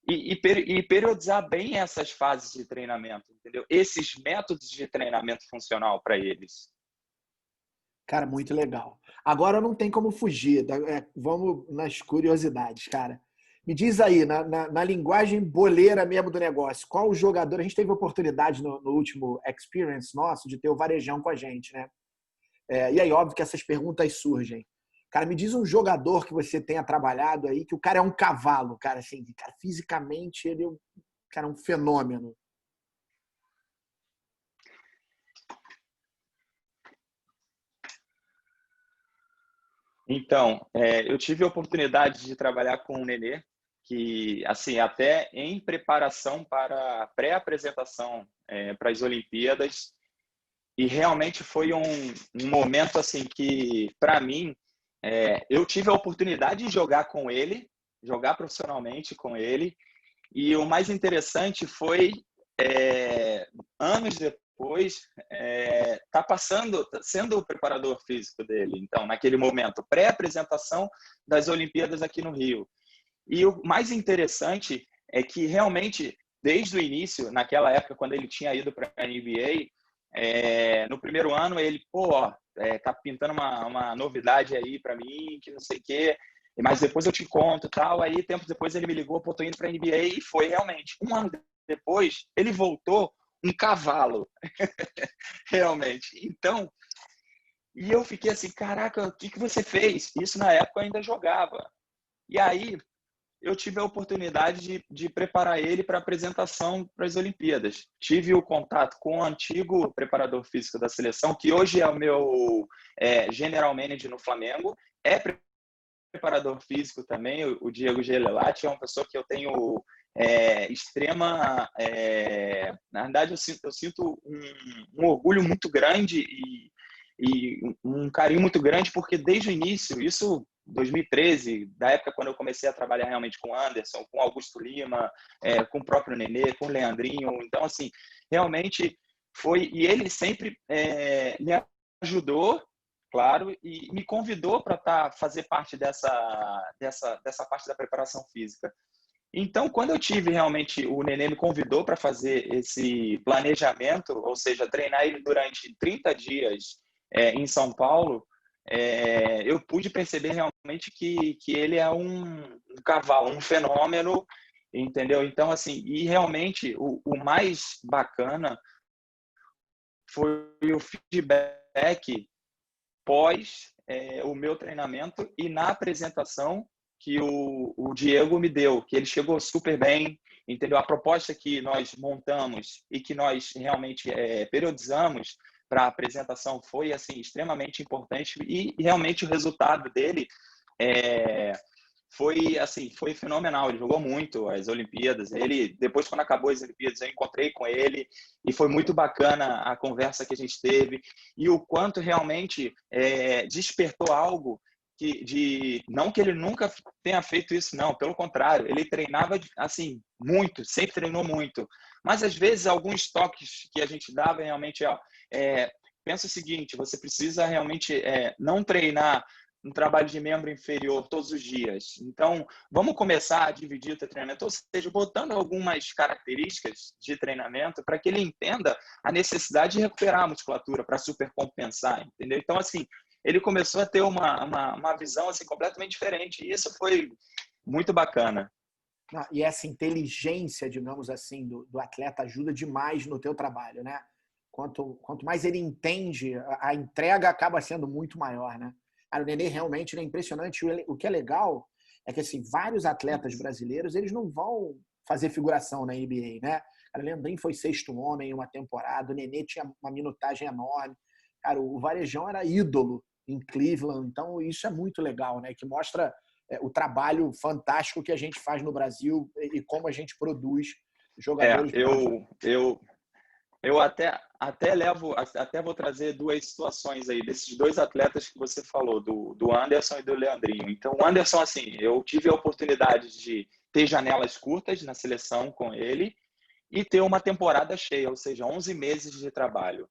e periodizar bem essas fases de treinamento, entendeu? Esses métodos de treinamento funcional para eles. Cara, muito legal. Agora não tem como fugir. Vamos nas curiosidades, cara. Me diz aí, na linguagem boleira mesmo do negócio, qual o jogador... A gente teve a oportunidade no último Experience nosso de ter o Varejão com a gente, né? E aí, óbvio que essas perguntas surgem. Cara, me diz um jogador que você tenha trabalhado aí, que o cara é um cavalo, cara, assim, cara, fisicamente ele é um fenômeno. Então, eu tive a oportunidade de trabalhar com o Nenê, que, assim, até em preparação para a pré-apresentação para as Olimpíadas, e realmente foi um momento, assim, que, para mim, eu tive a oportunidade de jogar com ele, jogar profissionalmente com ele, e o mais interessante foi, anos depois, sendo o preparador físico dele. Então, naquele momento, pré-apresentação das Olimpíadas aqui no Rio. E o mais interessante é que, realmente, desde o início, naquela época, quando ele tinha ido para a NBA, no primeiro ano, ele, tá pintando uma novidade aí para mim, que não sei o quê, mas depois eu te conto e tal. Aí, tempos depois, ele me ligou, tô indo para a NBA, e foi realmente. Um ano depois, ele voltou um cavalo, realmente. Então, e eu fiquei assim, caraca, o que você fez? Isso na época eu ainda jogava. E aí, eu tive a oportunidade de preparar ele para a apresentação para as Olimpíadas. Tive o contato com o antigo preparador físico da seleção, que hoje é o meu general manager no Flamengo, é preparador físico também, o Diego Gelelati, é uma pessoa que eu tenho extrema... na verdade, eu sinto um orgulho muito grande e um carinho muito grande, porque desde o início, isso 2013, da época quando eu comecei a trabalhar realmente com o Anderson, com o Augusto Lima, com o próprio Nenê, com o Leandrinho, então, assim, realmente foi... E ele sempre me ajudou, claro, e me convidou para fazer parte dessa parte da preparação física. Então, quando eu tive realmente, o Nenê me convidou para fazer esse planejamento, ou seja, treinar ele durante 30 dias em São Paulo, eu pude perceber realmente que ele é um cavalo, um fenômeno, entendeu? Então, assim, e realmente o mais bacana foi o feedback pós o meu treinamento e na apresentação que o Diego me deu, que ele chegou super bem, entendeu? A proposta que nós montamos e que nós realmente periodizamos para a apresentação foi assim extremamente importante e realmente o resultado dele foi assim, foi fenomenal. Ele jogou muito as Olimpíadas. Ele depois, quando acabou as Olimpíadas, eu encontrei com ele e foi muito bacana a conversa que a gente teve e o quanto realmente despertou algo não que ele nunca tenha feito isso, não, pelo contrário, ele treinava assim muito, sempre treinou muito, mas às vezes alguns toques que a gente dava realmente pensa o seguinte: você precisa realmente não treinar um trabalho de membro inferior todos os dias. Então, vamos começar a dividir o teu treinamento, ou seja, botando algumas características de treinamento para que ele entenda a necessidade de recuperar a musculatura para supercompensar, entendeu? Então, assim, ele começou a ter uma visão assim, completamente diferente, e isso foi muito bacana. E essa inteligência, digamos assim, do atleta ajuda demais no teu trabalho, né? Quanto mais ele entende, a entrega acaba sendo muito maior, né? O Nenê realmente é impressionante. O que é legal é que assim, vários atletas brasileiros eles não vão fazer figuração na NBA, né? O Leandrinho foi sexto homem em uma temporada, o Nenê tinha uma minutagem enorme. Cara, o Varejão era ídolo em Cleveland, então isso é muito legal, né? Que mostra o trabalho fantástico que a gente faz no Brasil e como a gente produz jogadores bons. Eu até vou trazer duas situações aí, desses dois atletas que você falou, do Anderson e do Leandrinho. Então, o Anderson, assim, eu tive a oportunidade de ter janelas curtas na seleção com ele e ter uma temporada cheia, ou seja, 11 meses de trabalho.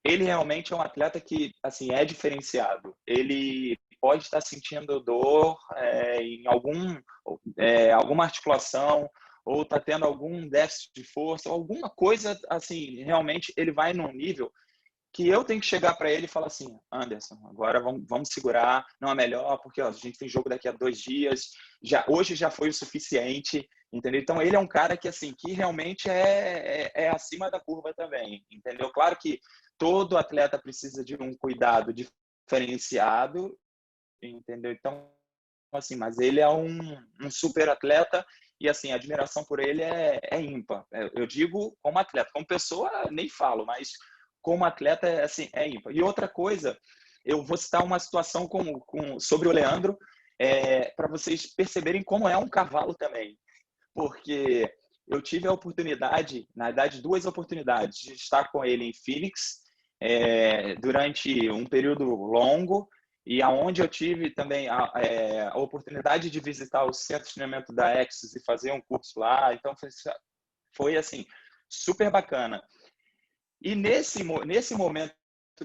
Ele realmente é um atleta que, assim, é diferenciado. Ele pode estar sentindo dor em alguma articulação, ou está tendo algum déficit de força, alguma coisa, assim, realmente ele vai num nível que eu tenho que chegar para ele e falar assim: Anderson, agora vamos segurar, não é melhor, porque a gente tem jogo daqui a 2 dias, hoje já foi o suficiente, entendeu? Então ele é um cara que, assim, que realmente é acima da curva também, entendeu? Claro que todo atleta precisa de um cuidado diferenciado, entendeu? Então, assim, mas ele é um super atleta e, assim, a admiração por ele é ímpar. Eu digo como atleta, como pessoa nem falo, mas como atleta assim, é ímpar. E outra coisa, eu vou citar uma situação sobre o Leandro, para vocês perceberem como é um cavalo também. Porque eu tive a oportunidade, na verdade, 2 oportunidades de estar com ele em Phoenix durante um período longo, e aonde eu tive também a oportunidade de visitar o centro de treinamento da Axis e fazer um curso lá. Então, foi assim, super bacana. E nesse momento,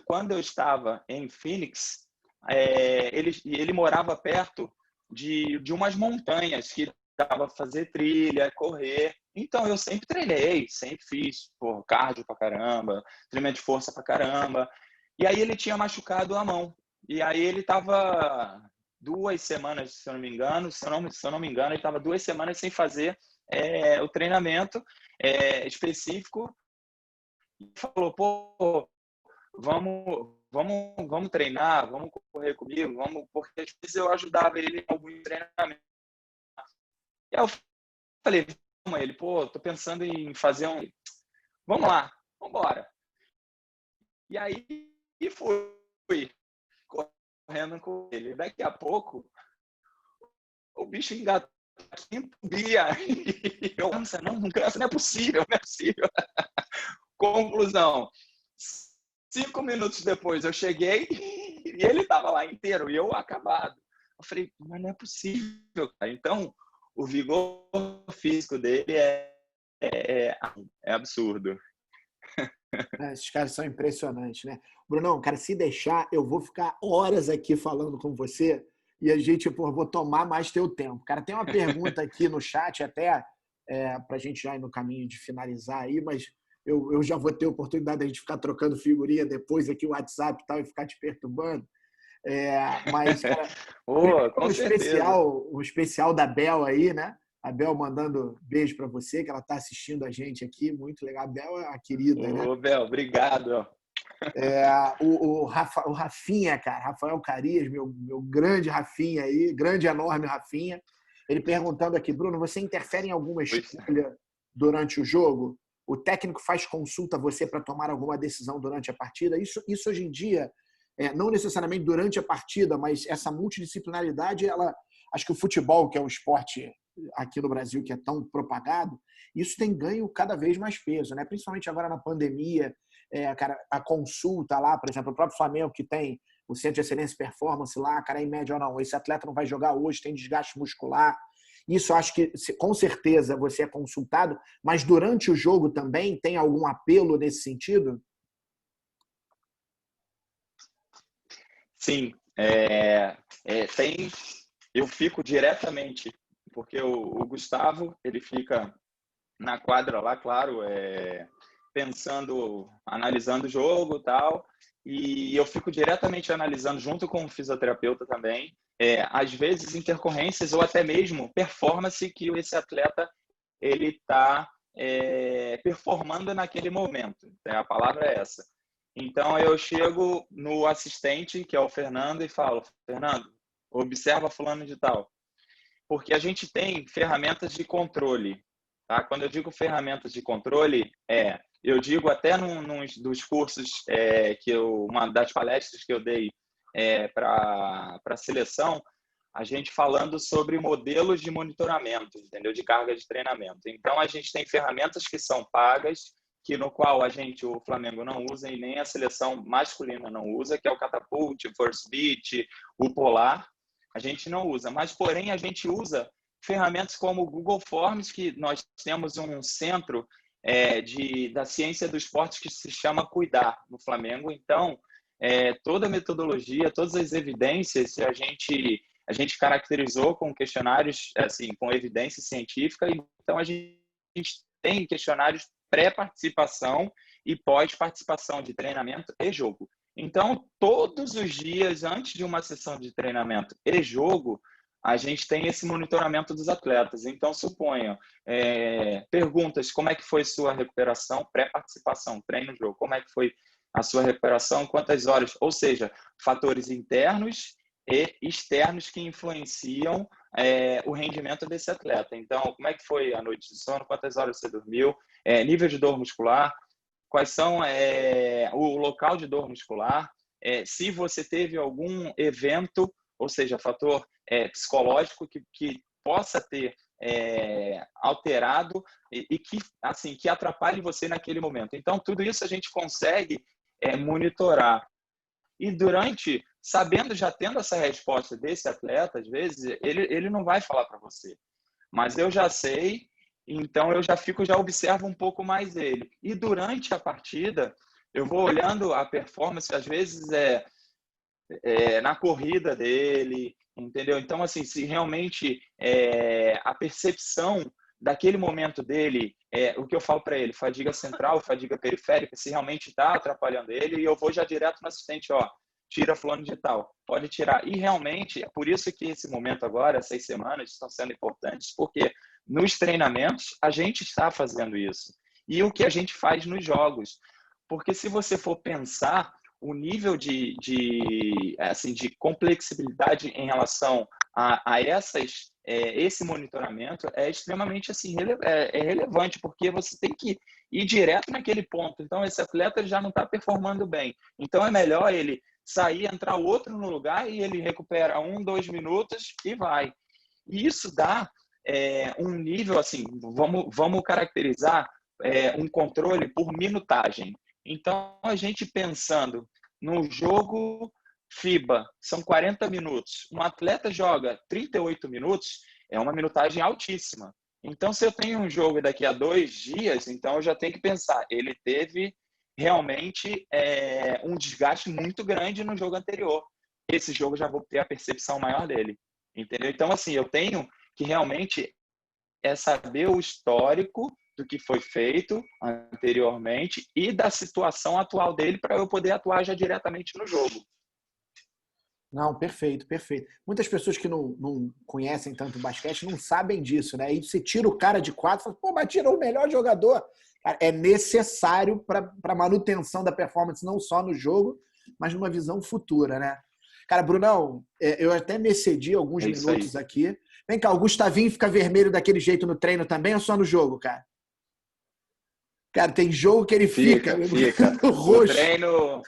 quando eu estava em Phoenix, ele morava perto de umas montanhas que dava para fazer trilha, correr. Então, eu sempre treinei, sempre fiz cardio pra caramba, treinamento de força pra caramba. E aí ele tinha machucado a mão. E aí ele estava 2 semanas, se eu não me engano, ele estava 2 semanas sem fazer o treinamento específico. E falou: pô, vamos treinar, vamos correr comigo, porque às vezes eu ajudava ele em algum treinamento. E aí eu falei: vamos, ele, pô, tô pensando em fazer vamos lá, vamos embora. E aí fui correndo com ele. Daqui a pouco, o bicho engatou aqui, entubia. E eu, não cansa, não é possível, não é possível. Conclusão: 5 minutos depois eu cheguei e ele estava lá inteiro e eu acabado. Eu falei: mas não é possível, cara. Então, o vigor físico dele é absurdo. Esses caras são impressionantes, né? Brunão, cara, se deixar, eu vou ficar horas aqui falando com você e a gente, vou tomar mais teu tempo. Cara, tem uma pergunta aqui no chat até para a gente já ir no caminho de finalizar aí, mas eu já vou ter oportunidade de a gente ficar trocando figurinha depois aqui, o WhatsApp e tal, e ficar te perturbando. Mas, cara, Com certeza. o especial da Bel aí, né? A Bel mandando beijo para você, que ela está assistindo a gente aqui. Muito legal. A Bel é a querida, né? Ô, Bel, obrigado. O Rafinha, cara, Rafael Carias, meu grande Rafinha aí, grande, enorme Rafinha, ele perguntando aqui, Bruno, você interfere em alguma Pois, escolha durante o jogo? O técnico faz consulta a você para tomar alguma decisão durante a partida? Isso hoje em dia, não necessariamente durante a partida, mas essa multidisciplinaridade, acho que o futebol, que é um esporte aqui no Brasil que é tão propagado, isso tem ganho cada vez mais peso, né? Principalmente agora na pandemia, cara, a consulta lá, por exemplo, o próprio Flamengo que tem o Centro de Excelência e Performance lá, cara, em média ou não, esse atleta não vai jogar hoje, tem desgaste muscular. Isso acho que com certeza você é consultado, mas durante o jogo também tem algum apelo nesse sentido? sim, tem. Eu fico diretamente, porque o Gustavo, ele fica na quadra lá, claro, pensando, analisando o jogo e tal, e eu fico diretamente analisando junto com o fisioterapeuta também, às vezes intercorrências ou até mesmo performance que esse atleta ele está performando naquele momento. A palavra é essa. Então eu chego no assistente, que é o Fernando, e falo: Fernando, observa fulano de tal, porque a gente tem ferramentas de controle. Tá? Quando eu digo ferramentas de controle, eu digo até num dos cursos uma das palestras que eu dei para a seleção, a gente falando sobre modelos de monitoramento, entendeu? De carga de treinamento. Então a gente tem ferramentas que são pagas, que no qual o Flamengo não usa e nem a seleção masculina não usa, que é o Catapult, o Force Beat, o Polar. A gente não usa, mas porém a gente usa ferramentas como o Google Forms, que nós temos um centro da ciência do esporte que se chama Cuidar no Flamengo. Então, toda a metodologia, todas as evidências, a gente caracterizou com questionários, assim, com evidência científica. Então, a gente tem questionários pré-participação e pós-participação de treinamento e jogo. Então, todos os dias, antes de uma sessão de treinamento e jogo, a gente tem esse monitoramento dos atletas. Então, suponham, perguntas, como é que foi sua recuperação, pré-participação, treino-jogo, como é que foi a sua recuperação, quantas horas, ou seja, fatores internos e externos que influenciam o rendimento desse atleta. Então, como é que foi a noite de sono, quantas horas você dormiu, nível de dor muscular, quais são o local de dor muscular, se você teve algum evento, ou seja, fator psicológico que possa ter alterado e que, assim, que atrapalhe você naquele momento. Então, tudo isso a gente consegue monitorar. E durante, sabendo, já tendo essa resposta desse atleta, às vezes, ele não vai falar para você. Mas eu já sei, então eu já observo um pouco mais ele. E durante a partida, eu vou olhando a performance, às vezes na corrida dele, entendeu? Então, assim, se realmente a percepção daquele momento dele, o que eu falo para ele, fadiga central, fadiga periférica, se realmente está atrapalhando ele, e eu vou já direto no assistente, ó, tira fulano de tal, pode tirar. E realmente, é por isso que esse momento agora, essas semanas, estão sendo importantes, porque nos treinamentos a gente está fazendo isso. E o que a gente faz nos jogos. Porque se você for pensar, o nível de complexibilidade em relação a esse monitoramento é extremamente assim, relevante, porque você tem que ir direto naquele ponto. Então, esse atleta já não está performando bem. Então, é melhor ele sair, entrar outro no lugar e ele recupera 1, 2 minutos e vai. E isso dá um nível, assim, vamos caracterizar um controle por minutagem. Então, a gente pensando no jogo FIBA, são 40 minutos. Um atleta joga 38 minutos, é uma minutagem altíssima. Então, se eu tenho um jogo daqui a 2 dias, então eu já tenho que pensar, ele teve realmente um desgaste muito grande no jogo anterior. Esse jogo já vou ter a percepção maior dele, entendeu? Então, assim, eu tenho que realmente saber o histórico do que foi feito anteriormente e da situação atual dele para eu poder atuar já diretamente no jogo. Não, perfeito, perfeito. Muitas pessoas que não conhecem tanto o basquete não sabem disso, né? E você tira o cara de quadro e fala, pô, mas tirou o melhor jogador. Cara, é necessário para a manutenção da performance, não só no jogo, mas numa visão futura, né? Cara, Brunão, eu até me excedi alguns É isso aí. minutos aqui. Vem cá, o Gustavinho fica vermelho daquele jeito no treino também ou só no jogo, cara? Cara, tem jogo que ele fica Fica. no O roxo. treino.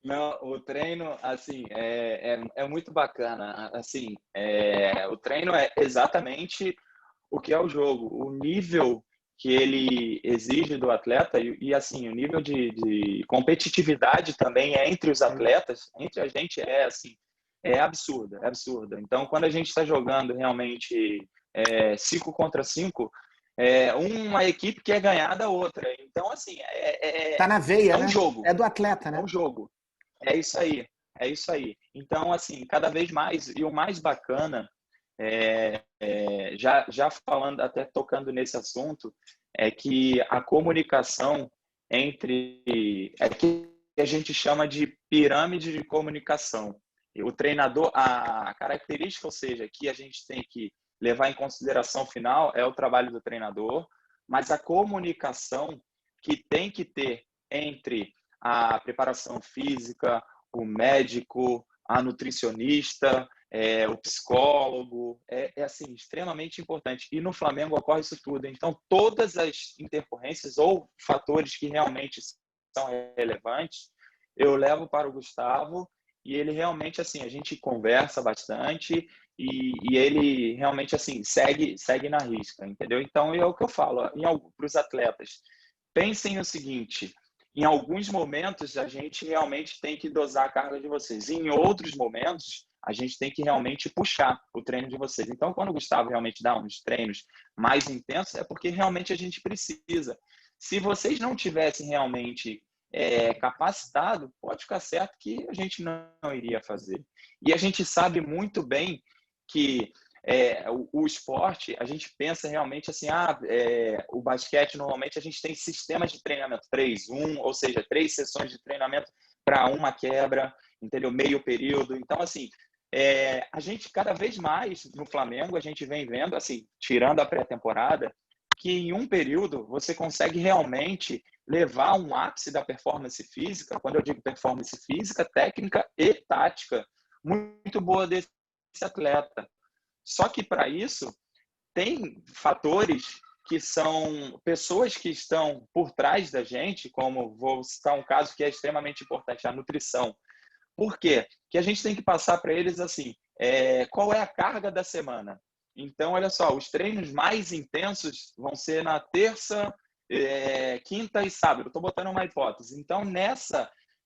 Não, o treino, assim, é muito bacana. Assim, o treino é exatamente o que é o jogo, o nível que ele exige do atleta assim, o nível de competitividade também entre os atletas, entre a gente assim, é absurda, é absurda. Então, quando a gente está jogando realmente 5 contra 5, uma equipe quer ganhar da outra. Então, assim, Tá na veia, é um né? jogo, É do atleta, é né? um jogo. É isso aí, é isso aí. Então, assim, cada vez mais, e o mais bacana, já falando, até tocando nesse assunto, é que a comunicação é que a gente chama de pirâmide de comunicação. E o treinador, a característica, ou seja, que a gente tem que levar em consideração final é o trabalho do treinador, mas a comunicação que tem que ter entre a preparação física, o médico, a nutricionista, o psicólogo, assim, extremamente importante. E no Flamengo ocorre isso tudo. Então, todas as intercorrências ou fatores que realmente são relevantes, eu levo para o Gustavo e ele realmente, assim, a gente conversa bastante e ele realmente, assim, segue na risca, entendeu? Então, é o que eu falo para os atletas. Pensem o seguinte, em alguns momentos a gente realmente tem que dosar a carga de vocês. Em outros momentos, a gente tem que realmente puxar o treino de vocês. Então, quando o Gustavo realmente dá uns treinos mais intensos, é porque realmente a gente precisa. Se vocês não tivessem realmente capacitado, pode ficar certo que a gente não iria fazer. E a gente sabe muito bem que o esporte, a gente pensa realmente assim, o basquete, normalmente a gente tem sistemas de treinamento 3-1, ou seja, 3 sessões de treinamento para uma quebra, entendeu? Meio período. Então, assim, a gente cada vez mais no Flamengo, a gente vem vendo, assim, tirando a pré-temporada, que em um período você consegue realmente levar um ápice da performance física, quando eu digo performance física, técnica e tática, muito boa desse atleta. Só que para isso tem fatores que são pessoas que estão por trás da gente, como vou citar um caso que é extremamente importante, a nutrição. Por quê? Que a gente tem que passar para eles assim, qual é a carga da semana. Então, olha só, os treinos mais intensos vão ser na terça, quinta e sábado. Estou botando uma hipótese. Então,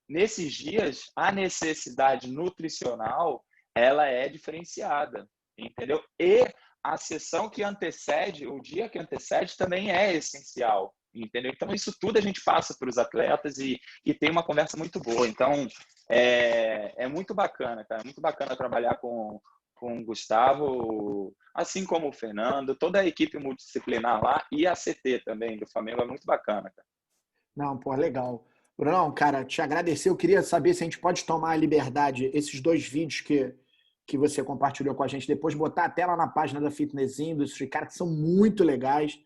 nesses dias, a necessidade nutricional ela é diferenciada, entendeu? E a sessão que antecede, o dia que antecede, também é essencial, entendeu? Então, isso tudo a gente passa para os atletas e tem uma conversa muito boa. Então, é muito bacana, cara. É muito bacana trabalhar com o Gustavo, assim como o Fernando, toda a equipe multidisciplinar lá e a CT também do Flamengo é muito bacana, cara. Não, pô, legal. Brunão, cara, te agradecer. Eu queria saber se a gente pode tomar a liberdade, esses 2 vídeos que você compartilhou com a gente, depois botar a tela na página da Fitness Industry, cara, que são muito legais.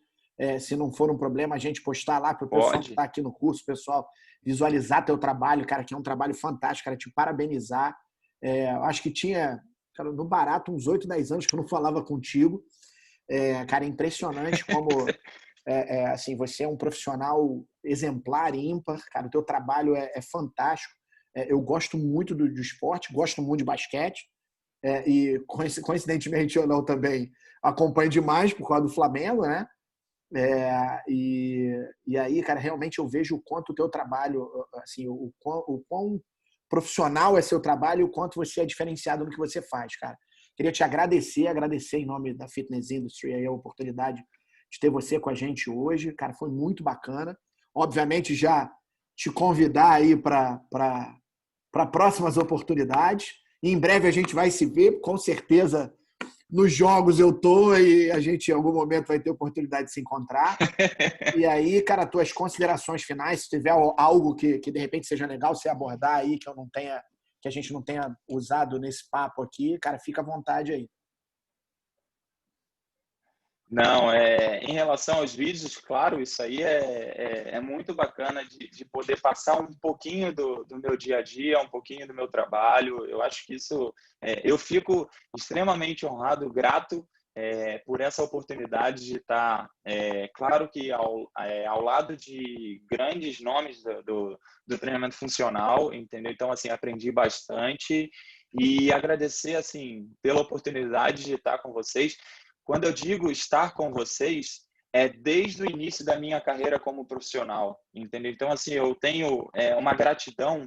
Se não for um problema, a gente postar lá para o pessoal que Pode, está aqui no curso, pessoal, visualizar teu trabalho, cara, que é um trabalho fantástico, cara, te parabenizar. Eu acho que tinha, cara, no barato, uns 8, 10 anos que eu não falava contigo. Cara, é impressionante como assim, você é um profissional exemplar, ímpar, cara, o teu trabalho é fantástico. Eu gosto muito do esporte, gosto muito de basquete, e coincidentemente ou não também acompanho demais por causa do Flamengo, né? E aí, cara, realmente eu vejo o quanto o teu trabalho, assim, o quão profissional é seu trabalho e o quanto você é diferenciado no que você faz, cara. Queria te agradecer em nome da Fitness Industry aí a oportunidade de ter você com a gente hoje. Cara, foi muito bacana. Obviamente, já te convidar aí para próximas oportunidades. E em breve a gente vai se ver, com certeza nos jogos eu tô e a gente em algum momento vai ter oportunidade de se encontrar. E aí, cara, tuas considerações finais, se tiver algo que de repente seja legal você abordar aí, que eu não tenha, que a gente não tenha usado nesse papo aqui, cara, fica à vontade aí. Não, em relação aos vídeos, claro, isso aí é muito bacana de poder passar um pouquinho do meu dia a dia, um pouquinho do meu trabalho. Eu acho que isso, eu fico extremamente honrado, grato por essa oportunidade de estar, claro que ao lado de grandes nomes do treinamento funcional, entendeu? Então, assim, aprendi bastante e agradecer, assim, pela oportunidade de estar com vocês. Quando eu digo estar com vocês, é desde o início da minha carreira como profissional, entendeu? Então, assim, eu tenho uma gratidão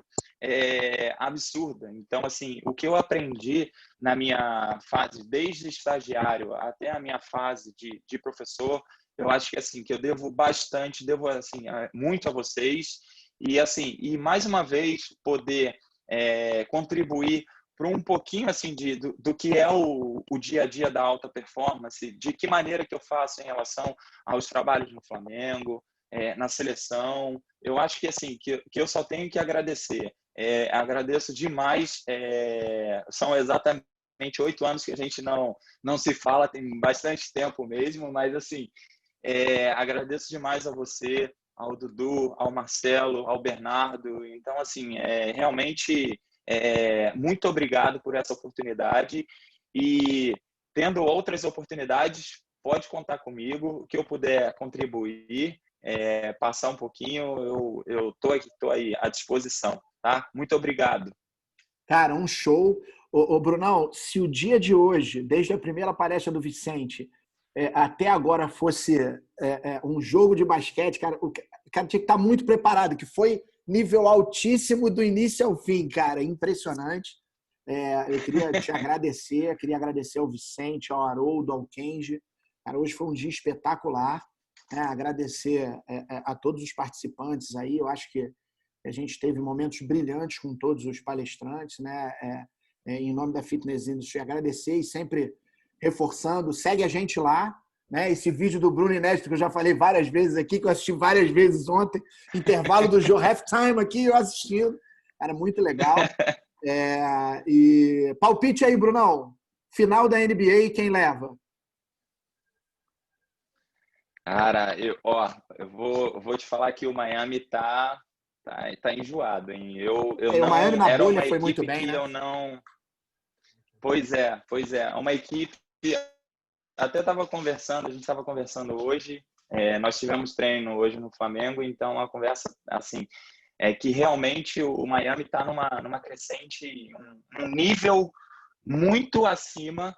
absurda. Então, assim, o que eu aprendi na minha fase, desde estagiário até a minha fase de professor, eu acho que, assim, que eu devo bastante, devo, assim, muito a vocês. E, assim, e mais uma vez, poder contribuir para um pouquinho assim do que é o dia a dia da alta performance, de que maneira que eu faço em relação aos trabalhos no Flamengo, na seleção. Eu acho que assim que eu só tenho que agradecer. Agradeço demais. São exatamente 8 anos que a gente não se fala, tem bastante tempo mesmo, mas assim agradeço demais a você, ao Dudu, ao Marcelo, ao Bernardo. Então assim realmente muito obrigado por essa oportunidade e tendo outras oportunidades, pode contar comigo, o que eu puder contribuir, passar um pouquinho, eu tô aí à disposição, tá? Muito obrigado. Cara, um show. Ô, Brunão, se o dia de hoje, desde a primeira palestra do Vicente até agora, fosse um jogo de basquete, cara, o cara tinha que estar muito preparado, que foi nível altíssimo do início ao fim, cara. Impressionante. Eu queria agradecer ao Vicente, ao Haroldo, ao Kenji. Cara, hoje foi um dia espetacular. Agradecer a todos os participantes aí. Eu acho que a gente teve momentos brilhantes com todos os palestrantes, né? Em nome da Fitness Industry, agradecer e sempre reforçando, segue a gente lá, né? Esse vídeo do Bruno Inédito que eu já falei várias vezes aqui, que eu assisti várias vezes ontem, intervalo do jogo, halftime aqui, eu assistindo, era muito legal. E palpite aí, Brunão, final da NBA, quem leva? Cara, eu vou te falar que o Miami tá enjoado, hein? Eu O Miami não na era bolha uma foi muito equipe bem, que né? eu não. Pois é, uma equipe. Até estava conversando, a gente estava conversando hoje. Nós tivemos treino hoje no Flamengo, então a conversa assim é que realmente o Miami está numa crescente, um nível muito acima.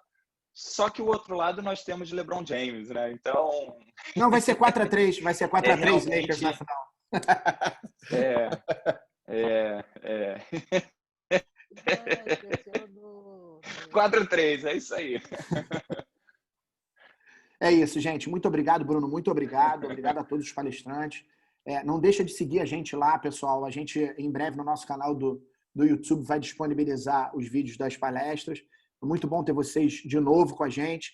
Só que o outro lado nós temos de LeBron James, né? Então Não, vai ser 4-3, vai ser 4-3 Lakers na realmente final. é, é. Ah, esqueceu do. 4-3, é isso aí. É isso, gente. Muito obrigado, Bruno. Muito obrigado. Obrigado a todos os palestrantes. Não deixa de seguir a gente lá, pessoal. A gente, em breve, no nosso canal do YouTube, vai disponibilizar os vídeos das palestras. É muito bom ter vocês de novo com a gente.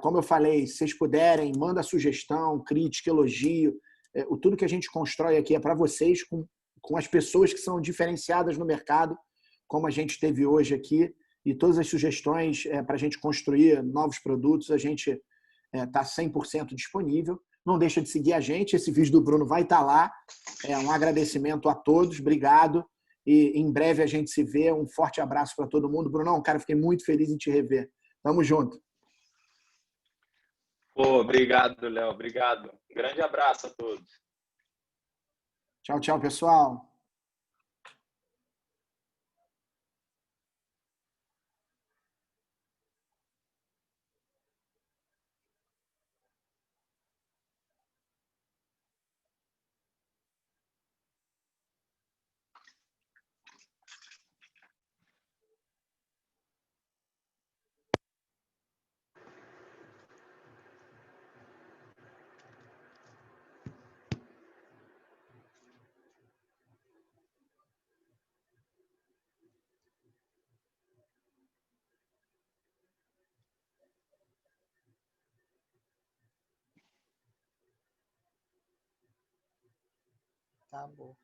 Como eu falei, se vocês puderem, manda sugestão, crítica, elogio. Tudo que a gente constrói aqui é para vocês, com as pessoas que são diferenciadas no mercado, como a gente teve hoje aqui. E todas as sugestões para a gente construir novos produtos, a gente está 100% disponível. Não deixa de seguir a gente. Esse vídeo do Bruno vai estar lá. Um agradecimento a todos. Obrigado. E em breve a gente se vê. Um forte abraço para todo mundo. Brunão, cara, fiquei muito feliz em te rever. Tamo junto. Pô, obrigado, Léo. Obrigado. Um grande abraço a todos. Tchau, tchau, pessoal. Tá bom.